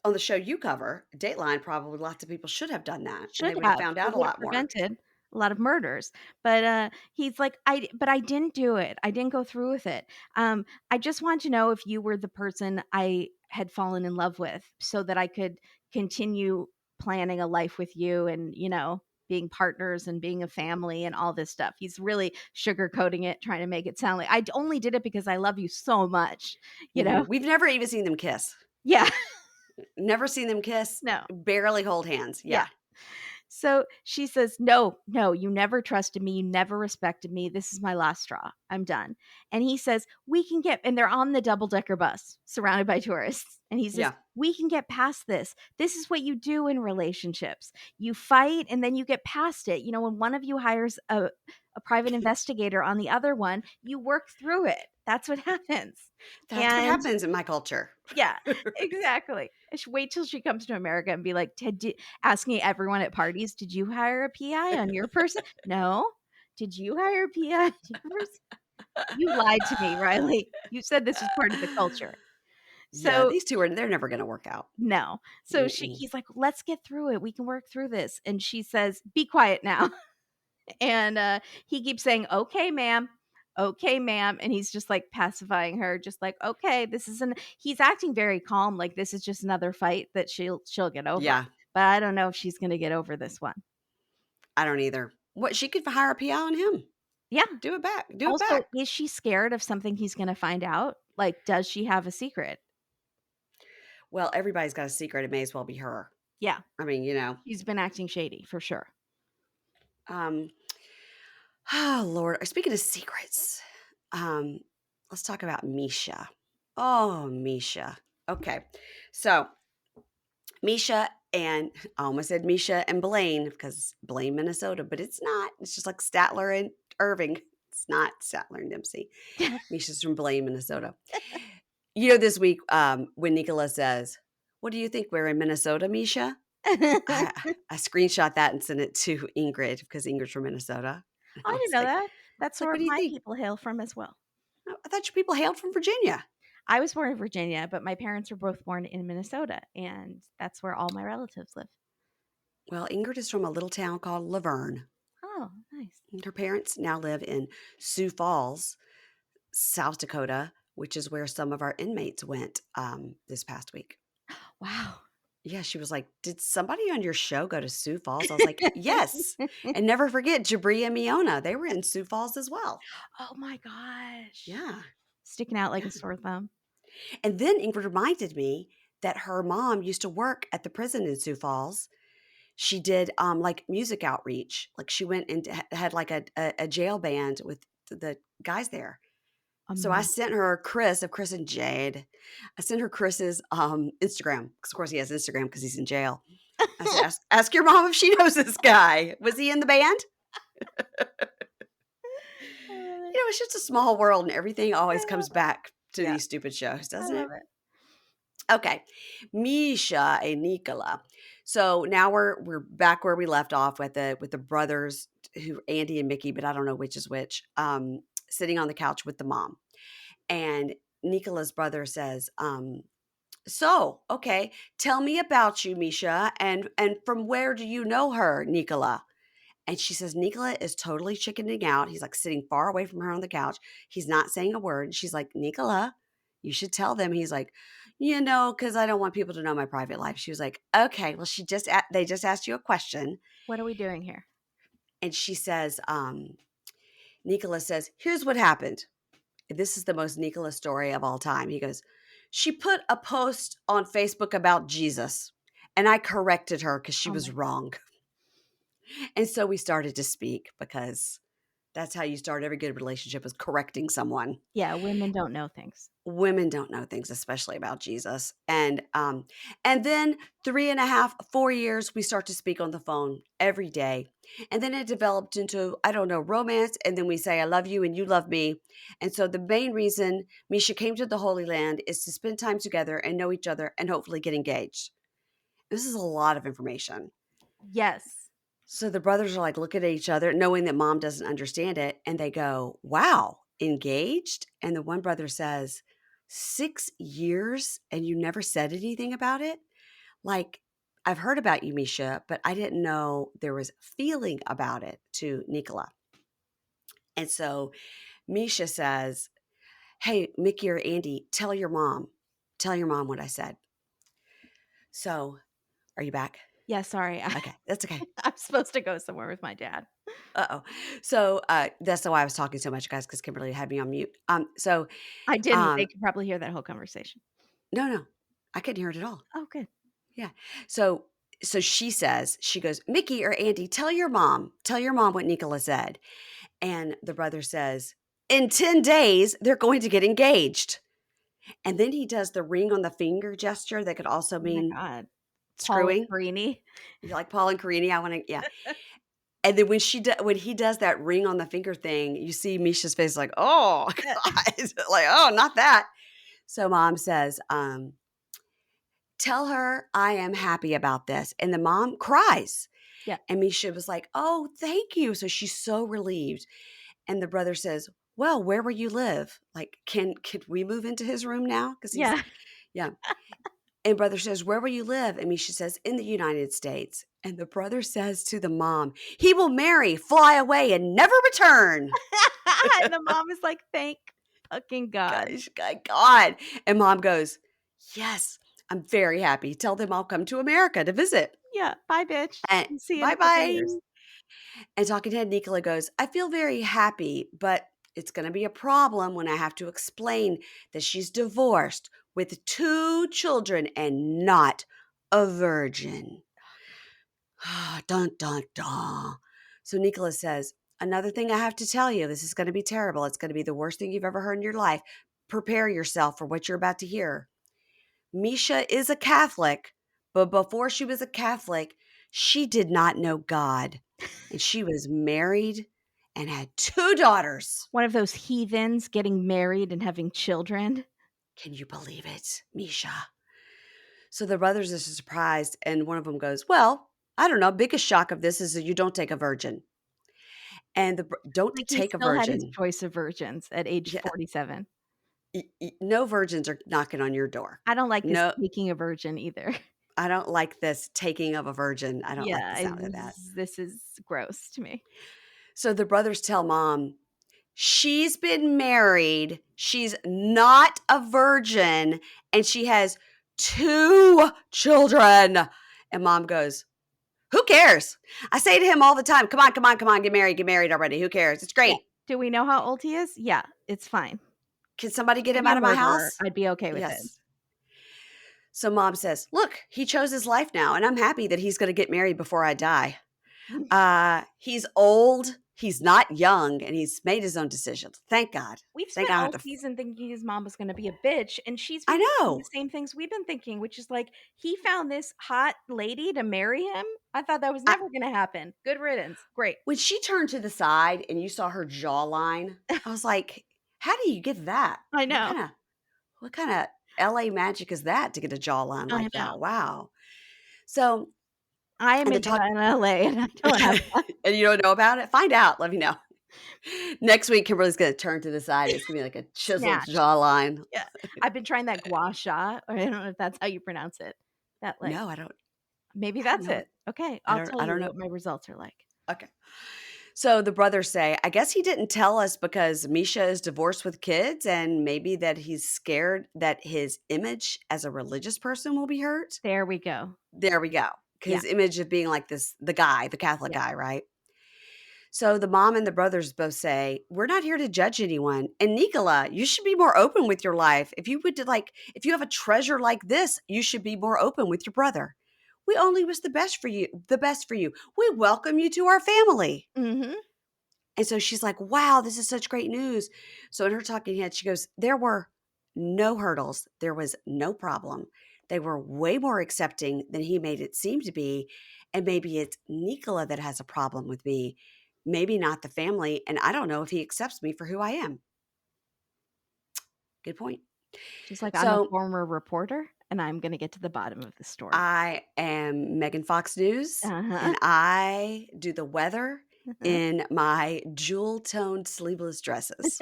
on the show you cover, Dateline, probably lots of people should have done that, and
Should
they would have
have.
found
It
out a
would have
lot more.
prevented a lot of murders, but, he's like, I didn't do it. I didn't go through with it. I just want to know if you were the person I had fallen in love with so that I could continue planning a life with you and, being partners and being a family and all this stuff." He's really sugarcoating it, trying to make it sound like, "I only did it because I love you so much," you know?
Mhm. We've never even seen them kiss.
Yeah.
Never seen them kiss,
No.
barely hold hands.
Yeah.
Yeah.
So she says, "No, no, you never trusted me. You never respected me. This is my last straw. I'm done." And he says, "We can get," and they're on the double decker bus surrounded by tourists. And he says,
Yeah.
"We can get past this. This is what you do in relationships. You fight and then you get past it. You know, when one of you hires a private investigator on the other one, you work through it. That's what happens."
That's what
And
happens in my culture.
yeah, exactly. I should wait till she comes to America and be like, asking everyone at parties, "Did you hire a PI on your person? No. Did you hire a PI on your person? You lied to me, Riley. You said this was part of the culture."
Yeah,
So
these 2 are they're never gonna work out.
no. So
Mm-mm.
he's like, "Let's get through it. We can work through this." And she says, "Be quiet now." And he keeps saying, "Okay, ma'am. Okay, ma'am." And he's just like pacifying her, just like, "Okay, this isn't," he's acting very calm, like this is just another fight that she'll get over.
Yeah,
But I don't know if she's gonna get over this one.
I don't either. What she could hire a PI on him.
Yeah.
Do it back. Do it
Also,
back.
is she scared of something he's gonna find out? Like, does she have a secret?
Well, everybody's got a secret. It may as well be her.
Yeah.
I mean, you know.
She's been acting shady for sure.
Um, oh Lord. Speaking of secrets, um, let's talk about Misha. Oh, Misha. Okay. So Misha and I almost said Misha and Blaine because Blaine, Minnesota, but it's not. It's just like Statler and Irving. It's not Statler and Dempsey. Misha's from Blaine, Minnesota. You know, this week, when Nicola says, "What do you think? We're in Minnesota, Misha?" I
I
I screenshot that and sent it to Ingrid because Ingrid's from Minnesota. I
didn't
was
know
like,
that. That's
"What
where
do you
my
think?"
people hail from as well.
"Oh, I thought you people hailed from Virginia."
I was born in Virginia, but my parents were both born in Minnesota, and that's where all my relatives live.
Well, Ingrid is from a little town called Laverne.
Oh, nice.
And her parents now live in Sioux Falls, South Dakota, which is where some of our inmates went this past week.
Wow.
Yeah, she was like, "Did somebody on your show go to Sioux Falls?" I was like, "Yes." And never forget Jabri and Miona. They were in Sioux Falls as well.
Oh my gosh.
Yeah.
Sticking out like
Yeah.
a sore thumb.
And then Ingrid reminded me that her mom used to work at the prison in Sioux Falls. She did like music outreach. Like she went and had like a jail band with the guys there. So I
Amazing.
sent her Chris of Chris and Jade. I sent her Chris's Instagram because of course he has Instagram because he's in jail. I said, ask your mom if she knows this guy. Was he in the band?
I love it.
You know, it's just a small world and everything always
I love
comes
it.
back to
Yeah,
these stupid shows,
I
doesn't
love
it?
it.
Okay. Misha and Nicola. So now we're back where we left off with the brothers who Andy and Mickey, but I don't know which is which, sitting on the couch with the mom. And Nicola's brother says, "So, okay, tell me about you, Misha, and from where do you know her, Nicola?" And she says, "Nicola is totally chickening out." He's like sitting far away from her on the couch. He's not saying a word. She's like, "Nicola, you should tell them." He's like, because I don't want people to know my private life." She was like, "Okay, well, they just asked you a question."
What are we doing here?
And she says, Nicola says, "Here's what happened." This is the most Nicola story of all time. He goes, "She put a post on Facebook about Jesus, and I corrected her because she
Oh
was
my
wrong." And so we started to speak because that's how you start every good relationship is correcting someone.
yeah, women don't know things.
Women don't know things, especially about Jesus. And then 3.5, 4 years, we start to speak on the phone every day. And then it developed into, I don't know, romance. And then we say, "I love you and you love me." And so the main reason Misha came to the Holy Land is to spend time together and know each other and hopefully get engaged. This is a lot of information.
Yes.
So the brothers are like looking at each other, knowing that mom doesn't understand it. And they go, "Wow, engaged?" And the one brother says, 6 years and you never said anything about it? Like, I've heard about you, Misha, but I didn't know there was feeling about it to Nicola. And so Misha says, "Hey, Mickey or Andy, tell your mom. Tell your mom what I said." So, are you back?
Yeah, sorry.
Okay, that's okay.
I'm supposed to go somewhere with my dad.
Uh-oh. So, that's why I was talking so much, guys, because Kimberly had me on mute.
I didn't. They
Um,
could probably hear that whole conversation.
no, no, I couldn't hear it at all.
Oh, good.
Yeah. So So she goes, Mickey or Andy, tell your mom what Nicola said. And the brother says, in 10 days, they're going to get engaged. And then he does the ring on the finger gesture that could also
Oh my
mean
god. Paul and
screwing.
Carini.
You like Paul and Carini? I want to, yeah. And then when he does that ring on the finger thing, you see Misha's face like, oh, God. Like, oh, not that. So mom says, tell her I am happy about this. And the mom cries.
Yeah.
And Misha was like, oh, thank you. So she's so relieved. And the brother says, well, where will you live? Like, can we move into his room now? Because he's,
Yeah.
yeah. And brother says, where will you live? And Misha says, in the United States. And the brother says to the mom, he will marry, fly away, and never return.
And the mom is like, "Thank fucking God."
Gosh, God. And mom goes, yes, I'm very happy. Tell them I'll come to America to visit.
Yeah. Bye, bitch.
And
See you in
bye
a couple
bye.
years.
And talking head Nicola goes, I feel very happy, but it's going to be a problem when I have to explain that she's divorced with 2 children and not a virgin. Dun, dun, dun. So Nicola says, another thing I have to tell you, this is going to be terrible. It's going to be the worst thing you've ever heard in your life. Prepare yourself for what you're about to hear. Misha is a Catholic, but before she was a Catholic, she did not know God. And she was married and had 2 daughters.
One of those heathens getting married and having children.
Can you believe it, Misha? So the brothers are surprised, and one of them goes, well, I don't know. Biggest shock of this is that you don't take a virgin. And don't
Like, he
take a
still had his
virgin.
choice of virgins at age
Yeah,
47.
no virgins are knocking on your door.
I don't like this
No,
taking a virgin either.
I don't like this taking of a virgin. I don't like
Yeah,
the sound of that.
this is gross to me.
So the brothers tell mom, she's been married, she's not a virgin, and she has 2 children. And mom goes, who cares? I say to him all the time, come on, come on, come on, get married already. Who cares? It's
Yeah.
great.
Do we know how old he is? Yeah, it's fine.
Can somebody get
He's
him
not
out
a
of my
murderer.
house?
I'd be okay with it.
Yes. So mom says, look, he chose his life now, and I'm happy that he's going to get married before I die. He's old, he's not young, and he's made his own decisions. Thank God.
We've
Thank
spent
God I
all
don't have to
season thinking his mom was gonna be a bitch, and she's
I
been thinking the
know.
same things we've been thinking, which is like, he found this hot lady to marry him? I thought that was
I
never gonna happen. Good riddance. Great.
When she turned to the side and you saw her jawline, I was like, "How do you get that?
I know.
What kinda LA magic is that to get a jawline
I
like
know.
that? Wow." So
I am
and the
in
talk
LA, and I don't have that.
and you don't know about it? Find out, let me know. Next week, Kimberly's gonna turn to the side, it's gonna be like a chiseled
Snatched.
jawline.
Yeah. I've been trying that gua sha, or I don't know if that's how you pronounce it. That, like,
No,
maybe
I don't
that's
know
it.
what
Okay, I'll tell
I
you
don't know.
what my results are like.
Okay. So the brothers say, I guess he didn't tell us because Misha is divorced with kids and maybe that he's scared that his image as a religious person will be hurt.
There we go.
There we go.
Yeah,
His image of being like the Catholic
yeah.
guy, right? So the mom and the brothers both say, we're not here to judge anyone. And Nicola, you should be more open with your life. If you have a treasure like this, you should be more open with your brother. We only wish the best for you. We welcome you to our family.
Mhm.
And so she's like, wow, this is such great news. So in her talking head, she goes, there were no hurdles. There was no problem. They were way more accepting than he made it seem to be. And maybe it's Nicola that has a problem with me, maybe not the family. And I don't know if he accepts me for who I am. Good point.
She's like, "I'm a
So
former reporter, and I'm gonna get to the bottom of the story."
I am Megan Fox News,
Uh-huh.
and I do the weather
Uh-huh.
in my jewel toned sleeveless dresses.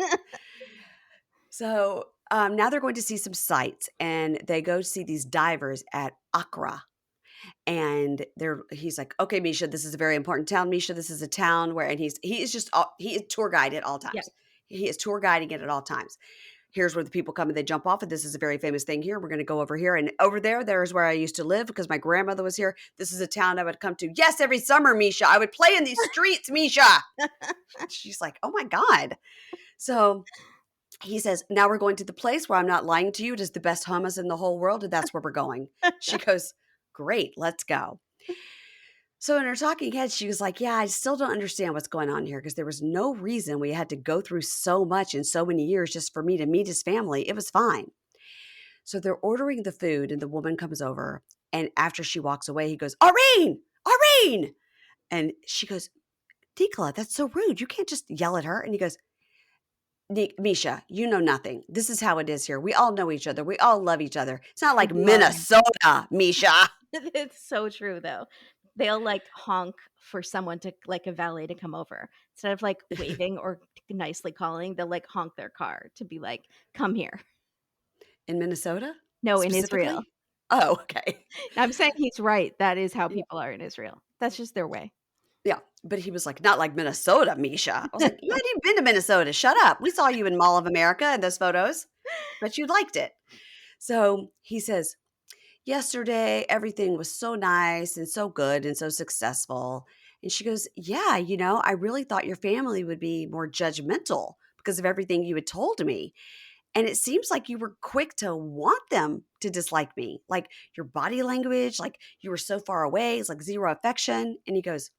So now they're going to see some sights, and they go see these divers at Accra. And he's like, okay, Misha, this is a very important town. Misha, this is a town where, and he is tour guide at all
Yeah.
times. He is tour guiding it at all times. Here's where the people come and they jump off, and this is a very famous thing here. We're going to go over here, and over there's where I used to live because my grandmother was here. This is a town I would come to. Yes, every summer, Misha, I would play in these streets, Misha. She's like, oh my God. So he says, now we're going to the place where I'm not lying to you. It is the best hummus in the whole world, and that's where we're going. She goes, great, let's go. So in her talking head, she was like, "Yeah, I still don't understand what's going on here because there was no reason we had to go through so much in so many years just for me to meet his family. It was fine." So they're ordering the food, and the woman comes over, and after she walks away, he goes, "Irene, Irene!" And she goes, "Nicola, that's so rude. You can't just yell at her." And he goes, Misha, you know nothing. This is how it is here. We all know each other. We all love each other. It's not
They
like
do love him.
Minnesota, Misha."
It's so true, though. They'll, like, honk for someone to like, a valet to come over. Instead of, like, waving or nicely calling, they'll, like, honk their car to be like, "Come here."
In Minnesota
No, in Israel.
specifically? Oh, okay.
I'm saying he's right. That is how
Yeah.
people are in Israel. That's just their way.
Yeah. But he was like, "Not like Minnesota, Misha." I was like, "You hadn't even been to Minnesota. Shut up. We saw you in Mall of America in those photos. Bet you liked it." So he says, "Yesterday, everything was so nice and so good and so successful." And she goes, "Yeah, I really thought your family would be more judgmental because of everything you had told me. And it seems like you were quick to want them to dislike me. Like your body language, like you were so far away. It's like zero affection." And he goes,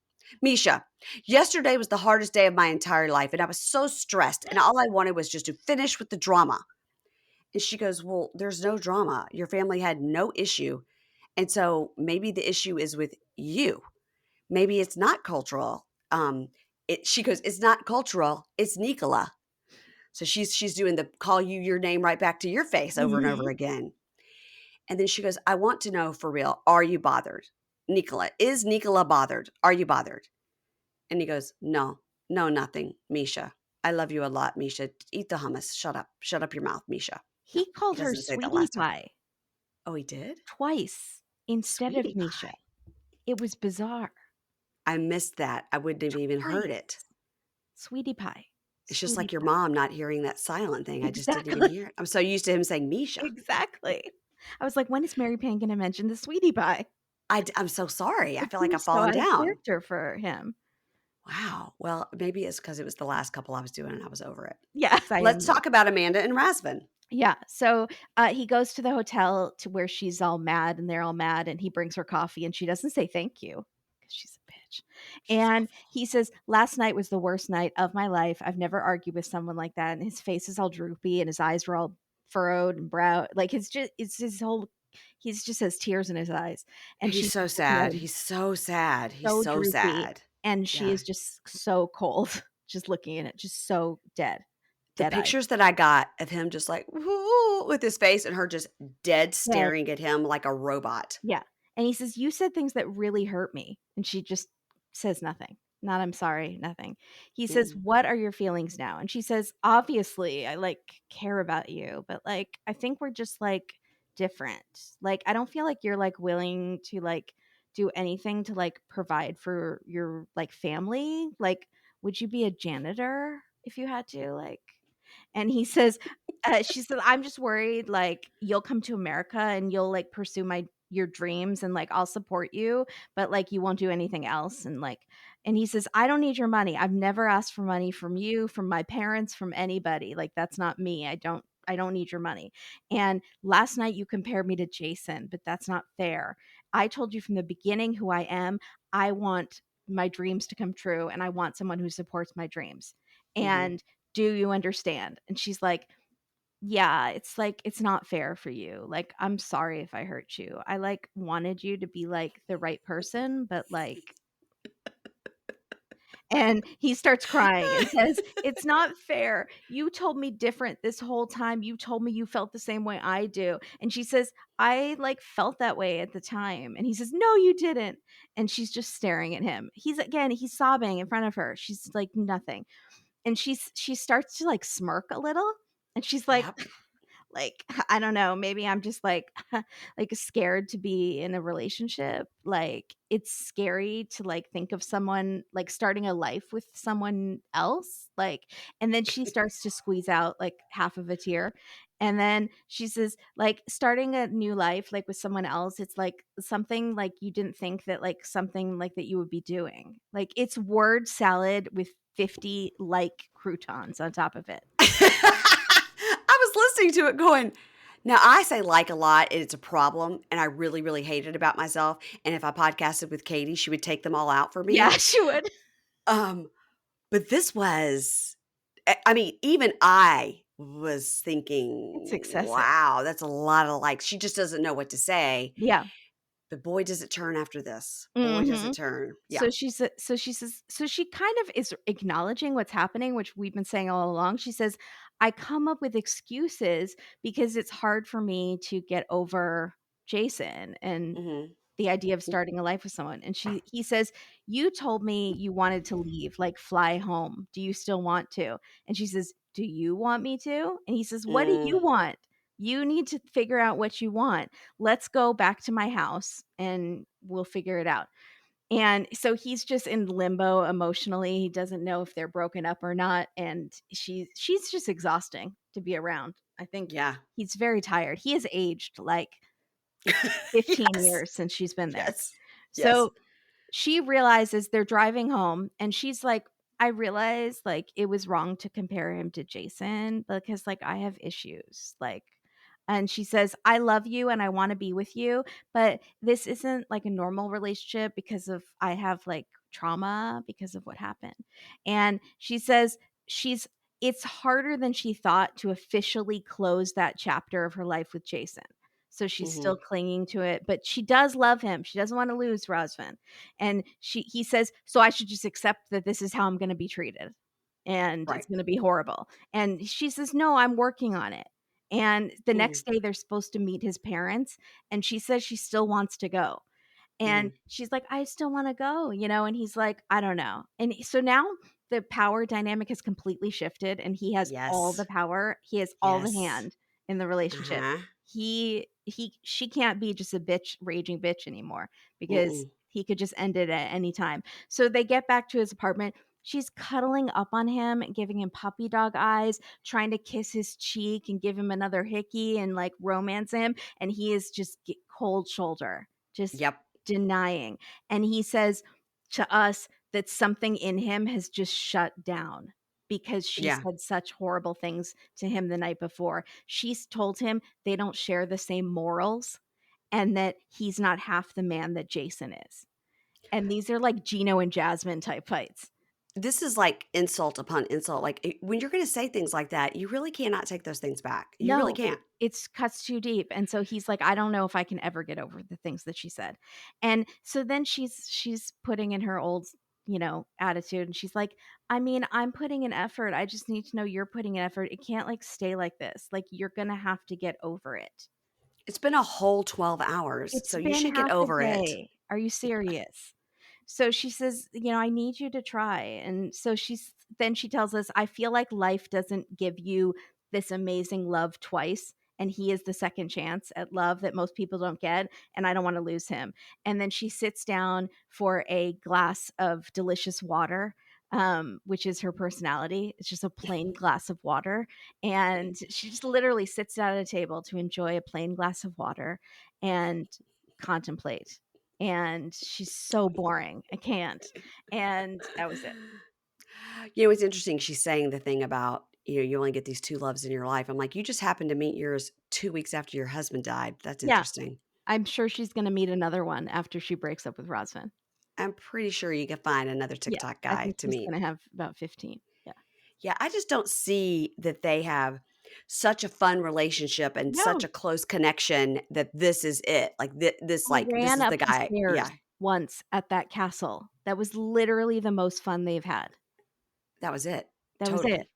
"Misha, yesterday was the hardest day of my entire life. And I was so stressed. And all I wanted was just to finish with the drama." And she goes, "Well, there's no drama. Your family had no issue. And so maybe the issue is with you. Maybe it's not cultural." She goes, "It's not cultural. It's Nicola." So she's doing the call you your name right back to your face over and over
Mhm.
again. And then she goes, "I want to know for real, are you bothered? Nicola, is Nicola bothered? Are you bothered?" And he goes, "No, no, nothing, Misha. I love you a lot, Misha. Eat the hummus. Shut up. Shut up your mouth, Misha." No,
He
he
called her
doesn't say that
sweetie
last time.
pie
Oh, he did?
twice instead of
Sweetie
Misha.
pie.
It was bizarre.
I missed that. I wouldn't have even heard it.
Twice. Sweetie pie.
It's just
Sweetie
like your
pie.
mom not hearing that silent thing. I just didn't even
Exactly.
hear it. I'm so used to him saying Misha.
Exactly. I was like, "When is Mary Payne gonna mention the sweetie pie?"
I'm so sorry. I
It
feel like I've
seems so
fallen
out of
down.
character for him.
Wow. Well, maybe it's because it was the last couple I was doing and I was over it.
Yeah, 'cause I
Let's
am.
talk about Amanda and Razvan.
Yeah, so, he goes to the hotel to where she's all mad and they're all mad, and he brings her coffee, and she doesn't say thank you because she's a bitch,
She's
and
awful.
he says, "Last night was the worst night of my life. I've never argued with someone like that," and his face is all droopy, and his eyes were all furrowed and brow like, it's his whole he's just has tears in his eyes, and
He's
she's
so
just looking at
sad.
him
He's so sad. He's
so
so
droopy,
sad.
and she
Yeah.
is just so cold, just looking at it, just so dead,
The
dead-eyed.
pictures that I got of him just like, "Woo," with his face and her just dead
Dead.
staring at him like a robot.
Yeah, and he says, "You said things that really hurt me," and she just says nothing. Not, "I'm sorry," nothing. He says,
Mm.
"What are your feelings now?" And she says, "Obviously, I, like, care about you, but, like, I think we're just, like, different. Like, I don't feel like you're, like, willing to, like, do anything to, like, provide for your, like, family. Like, would you be a janitor if you had to? Like." And he says, she said, "I'm just worried, like, you'll come to America and you'll, like, pursue your dreams and, like, I'll support you, but, like, you won't do anything else." And, like and he says, "I don't need your money. I've never asked for money from you, from my parents, from anybody. Like, that's not me. I don't need your money. And last night you compared me to Jason, but that's not fair. I told you from the beginning who I am. I want my dreams to come true, and I want someone who supports my dreams.
Mhm.
And do you understand?" And she's like, "Yeah, it's like it's not fair for you. Like, I'm sorry if I hurt you. I like wanted you to be like the right person, but like." And he starts crying and says, "It's not fair. You told me different this whole time. You told me you felt the same way I do." And she says, "I like felt that way at the time." And he says, "No, you didn't." And she's just staring at him. He's sobbing in front of her. She's like nothing. And she starts to like smirk a little, and she's
Yep.
like, I don't know, maybe I'm just like like scared to be in a relationship. Like it's scary to like think of someone like starting a life with someone else. Like, and then she starts to squeeze out like half of a tear. And then she says, like, starting a new life, like with someone else, it's like something like you didn't think that, like, something like that you would be doing. Like, it's word salad with 50 like croutons on top of it.
I was listening to it going, Now, I say like a lot, and it's a problem, and I really, really hate it about myself, and if I podcasted with Katie, she would take them all out for
Yeah,
me.
she would.
Um, but this was I mean, even I was
It's
thinking,
excessive.
"Wow, that's a lot of likes." She just doesn't know what to say,
Yeah.
but boy, does it turn after this. Boy, does it
Mhm.
turn. Yeah.
So she says so she kind of is acknowledging what's happening, which we've been saying all along. She says, "I come up with excuses because it's hard for me to get over Jason and
Mhm.
the idea of starting a life with someone." And he says, "You told me you wanted to leave, like fly home. Do you still want to?" And she says, "Do you want me to?" And he says, "What do
Mm,
you want? You need to figure out what you want. Let's go back to my house and we'll figure it out." And so he's just in limbo emotionally. He doesn't know if they're broken up or not, and she's just exhausting to be around. I think
yeah.
he's very tired. He has aged like 15
Yes.
years since she's been there.
Yes. Yes.
So she realizes they're driving home and she's like, "I realize, like, it was wrong to compare him to Jason because, like, I have issues." Like, and she says, "I love you and I wanna be with you, but this isn't like a normal relationship because of I have, like, trauma because of what happened." And she says she's it's harder than she thought to officially close that chapter of her life with Jason. So she's still
Mhm.
clinging to it, but she does love him. She doesn't wanna lose Razvan. And he says, "So I should just accept that this is how I'm gonna be treated, and
Right.
it's gonna be horrible." And she says, "No, I'm working on it." And the
Mm,
next day, they're supposed to meet his parents, and she says she still wants to go. And
mhm.
she's like, "I still wanna go," and he's like, "I don't know." And so now the power dynamic has completely shifted, and he has all the
Yes.
power. He has all the
Yes.
hand in the relationship.
Uh-huh.
She can't be just a bitch, raging bitch anymore because
Mm-mm.
he could just end it at any time. So they get back to his apartment. She's cuddling up on him, giving him puppy dog eyes, trying to kiss his cheek and give him another hickey and like romance him. And he is just cold shoulder, just
Yep.
denying. And he says to us that something in him has just shut down because she
Yeah.
said such horrible things to him the night before. She's told him they don't share the same morals and that he's not half the man that Jason is. And these are like Gino and Jasmine type fights.
This is like insult upon insult. Like, when you're gonna say things like that, you really cannot take those things back. You really
No,
can't.
it's cuts too deep, and so he's like, "I don't know if I can ever get over the things that she said." And so then she's putting in her old, attitude, and she's like, "I mean, I'm putting an effort. I just need to know you're putting an effort. It can't, like, stay like this. Like, you're gonna have to get over it."
It's been a whole 12 hours,
"It's
so you
been
should get
half a
over it.
day. Are you serious?" So she says, "I need you to try." And so she tells us, "I feel like life doesn't give you this amazing love twice, and he is the second chance at love that most people don't get, and I don't wanna lose him." And then she sits down for a glass of delicious water, which is her personality. It's just a plain glass of water, and she just literally sits down at a table to enjoy a plain glass of water and contemplate. And she's so boring. I can't. And that was it.
It's interesting she's saying the thing about, you only get these 2 loves in your life. I'm like, "You just happened to meet yours 2 weeks after your husband died. That's
Yeah,
interesting."
I'm sure she's gonna meet another one after she breaks up with Razvan.
I'm pretty sure you can find another
Yeah,
TikTok
I
guy
think
to
she's
meet.
gonna have about 15. Yeah.
Yeah, I just don't see that they have such a fun relationship and such
No,
a close connection that this is it. Like,
they
this
ran
is
up
the
the
guy.
stairs
Yeah,
once at that castle. That was literally the most fun they've had.
that was it.
That was it.
Totally.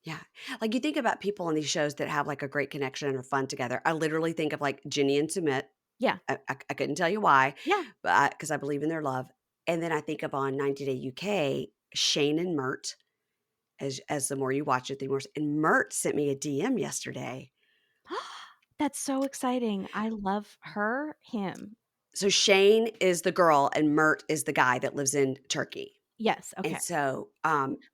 Yeah. Like, you think about people on these shows that have, like, a great connection and are fun together. I literally think of, like, Ginny and Sumit.
Yeah.
I couldn't tell you why,
Yeah.
but because I believe in their love. And then I think of on 90 Day UK, Shane and Mert, as the more you watch it, the more and Mert sent me a DM yesterday.
That's so exciting. I love her, him.
So Shane is the girl and Mert is the guy that lives in Turkey.
Yes,
And
okay.
so,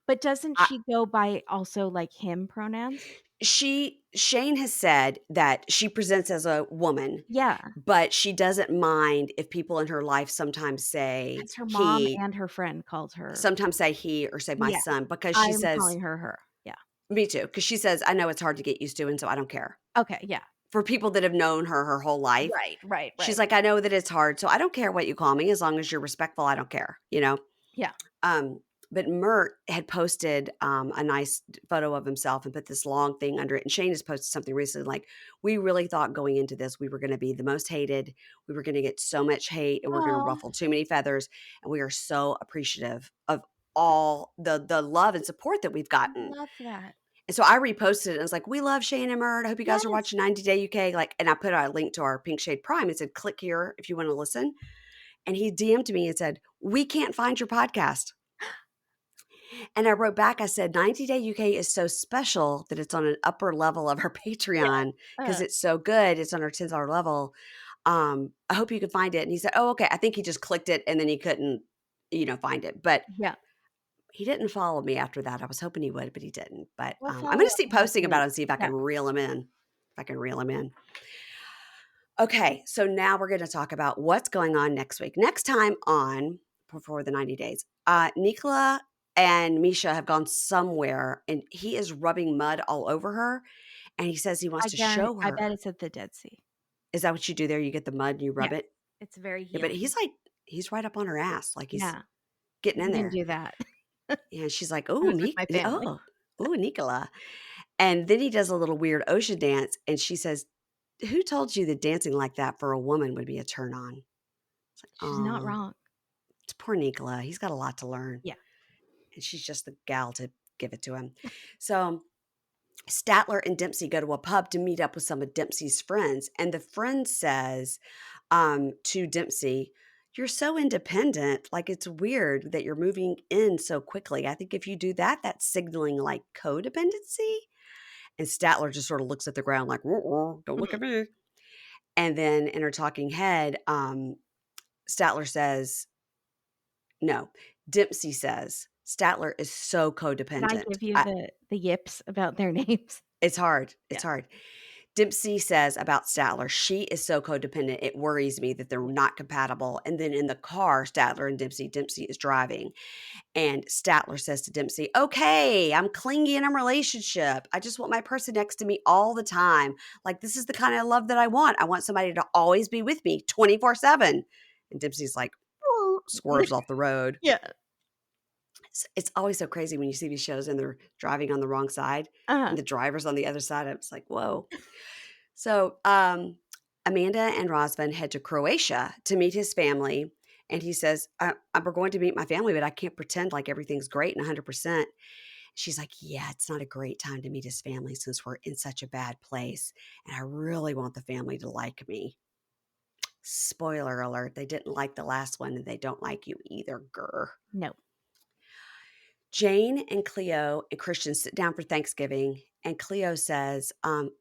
But doesn't
I
she go by also, like, him pronouns?
Shane has said that she presents as a woman,
Yeah,
but she doesn't mind if people in her life sometimes say
because her mom
he,
and her friend called her
sometimes say he or say my
yeah,
son because she
I'm
says
calling her her. Yeah.
Me too, because she says, "I know it's hard to get used to, and so I don't care."
Okay, yeah.
For people that have known her whole life,
Right, right,
she's
right.
like, "I know that it's hard, so I don't care what you call me as long as you're respectful, I don't care," you know?
Yeah.
Um, but Mert had posted, a nice photo of himself and put this long thing under it, and Shane has posted something recently like, "We really thought going into this, we were gonna be the most hated, we were gonna get so much hate, and we're gonna
Oh,
ruffle too many feathers, and we are so appreciative of all the love and support that we've
I
gotten."
love that.
And so I reposted it and I was like, "We love Shane and Mert. I hope you guys are
Yes.
watching 90 Day UK." Like, and I put a link to our Pink Shade Prime and said, "Click here if you want to listen." And he DM'd me and said, "We can't find your podcast." And I wrote back, I said, "90 Day UK is so special that it's on an upper level of our
Yeah.
Patreon because
Uh,
it's so good. It's on our $10 level. I hope you can find it." And he said, "Oh, okay." I think he just clicked it and then he couldn't, find it. But
yeah.
he didn't follow me after that. I was hoping he would, but he didn't. But
We'll
I'm
follow
going to
up
keep
and have
posting
the
about
link.
it and see if I
Yeah.
can reel him in. If I can reel him in. Okay, so now we're going to talk about what's going on next week. Next time on before the 90 days, Nicola and Misha have gone somewhere and he is rubbing mud all over her. And he says he wants to show
I
her.
bet it's at the Dead Sea.
Is that what you do there? You get the mud and you rub
Yes.
it?
It's very
Yeah, but
healing.
he's right up on her ass. Like he's
Yeah.
getting in
We didn't
there.
do that.
And she's like,
I
"Oh,
was with my family.
Nicola." And then he does a little weird ocean dance. And she says, "Who told you that dancing like that for a woman would be a turn on?" It's like,
She's not
"Oh,
wrong.
it's poor Nicola. He's got a lot to learn."
Yeah.
And she's just the gal to give it to him. So Statler and Dempsey go to a pub to meet up with some of Dempsey's friends. And the friend says to Dempsey, "You're so independent. Like, it's weird that you're moving in so quickly. I think if you do that, that's signaling like codependency." And Statler just sort of looks at the ground like, "Don't look
Mhm.
at me." And then in her talking head, Statler says, no, Dempsey says, "Statler is so
Did I
codependent."
give you the yips about their names?
It's hard.
Yeah.
It's hard. Dempsey says about Statler, "She is so codependent. It worries me that they're
Yeah.
not compatible." And then in the car, Statler and Dempsey is driving. And Statler says to Dempsey, "Okay, I'm clingy in a relationship. I just want my person next to me all the time. Like, this is the kind of love that I want. I want somebody to always be with me 24/7." And Dempsey's like, swerves off the road.
Yeah.
It's always so crazy when you see these shows and they're driving on the wrong side
Uh-huh.
and the driver's on the other side. It's like, whoa. So, Amanda and Razvan head to Croatia to meet his family. And he says, "We're going to meet my family, but I can't pretend like everything's great and 100%. She's like, "Yeah, it's not a great time to meet his family since we're in such a bad place. And I really want the family to like me." Spoiler alert, they didn't like the last one and they don't like you either, grr.
No.
Jane and Cleo and Christian sit down for Thanksgiving, and Cleo says,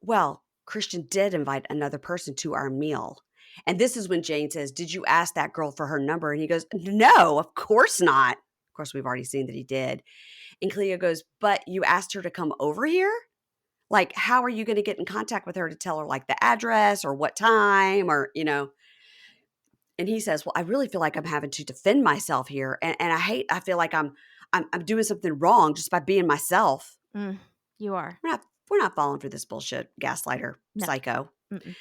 "Well, Christian did invite another person to our meal." And this is when Jane says, "Did you ask that girl for her number?" And he goes, "No, of course not." Of course, we've already seen that he did. And Cleo goes, "But you asked her to come over here? Like, how are you going to get in contact with her to tell her like the address or what time or?" And he says, "Well, I really feel like I'm having to defend myself here. And I feel like I'm doing something wrong just by being myself."
Mm, you are.
We're not falling for this bullshit gaslighter
No.
psycho.
Mm-mm.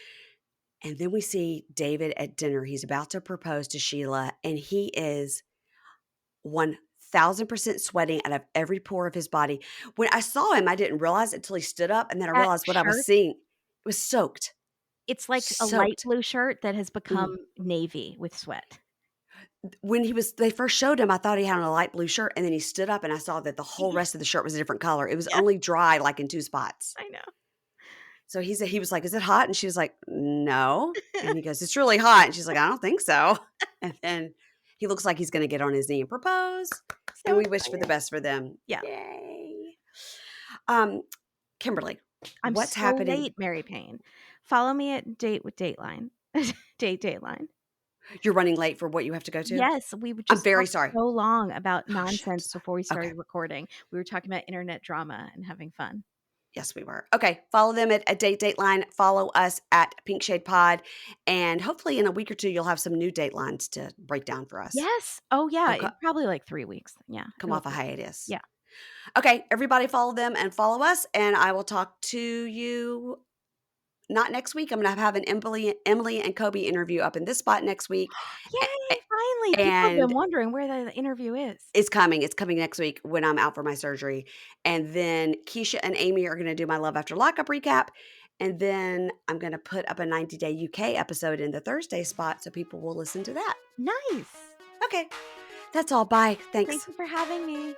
And then we see David at dinner. He's about to propose to Sheila, and he is 1000% sweating out of every pore of his body. When I saw him, I didn't realize it until he stood up, and then I
That
realized what I was
shirt,
seeing. It was soaked,
it's like a light
soaked.
blue shirt that has become
Mhm.
navy with sweat.
When they first showed him, I thought he had on a light blue shirt, and then he stood up, and I saw that the whole
Yeah,
rest of the shirt was a different color. It was
yeah,
only dry, like, in 2 spots.
I know.
So he was like, "Is it hot?" And she was like, "No." And he goes, "It's really hot." And she's like, "I don't think so." And then he looks like he's gonna get on his knee and propose, and
So
we wish for the
excited.
best for them.
Yeah.
Yay. Um, Kimberly,
I'm
what's
so
happening?
late, Mary Payne. Follow me at Date with Dateline. Dateline.
You're running late for what you have to go to?
Yes, we would
I'm
just
very
talked
sorry.
so long about
Oh, shoot,
nonsense
sorry.
before we
Okay.
started recording. We were talking about internet drama and having fun.
Yes, we were. Okay, follow them at Dateline. Follow us at Pink Shade Pod, and hopefully in a week or 2, you'll have some new Datelines to break down for us.
Yes. Oh, yeah,
Okay,
probably like 3 weeks. Yeah,
come
it'll
off a
be
hiatus.
yeah.
Okay, everybody follow them and follow us, and I will talk to you not next week. I'm gonna have an Emily and Kobe interview up in this spot next week, a
Yay, finally. People have
and
been wondering where the interview is.
it's coming next week when I'm out for my surgery, and then Keisha and Amy are gonna do my Love After Lockup recap, and then I'm gonna put up a 90-day UK episode in the Thursday spot so people will listen to that.
Nice.
Okay, that's all. Bye.
Thank
Thanks.
you for having me.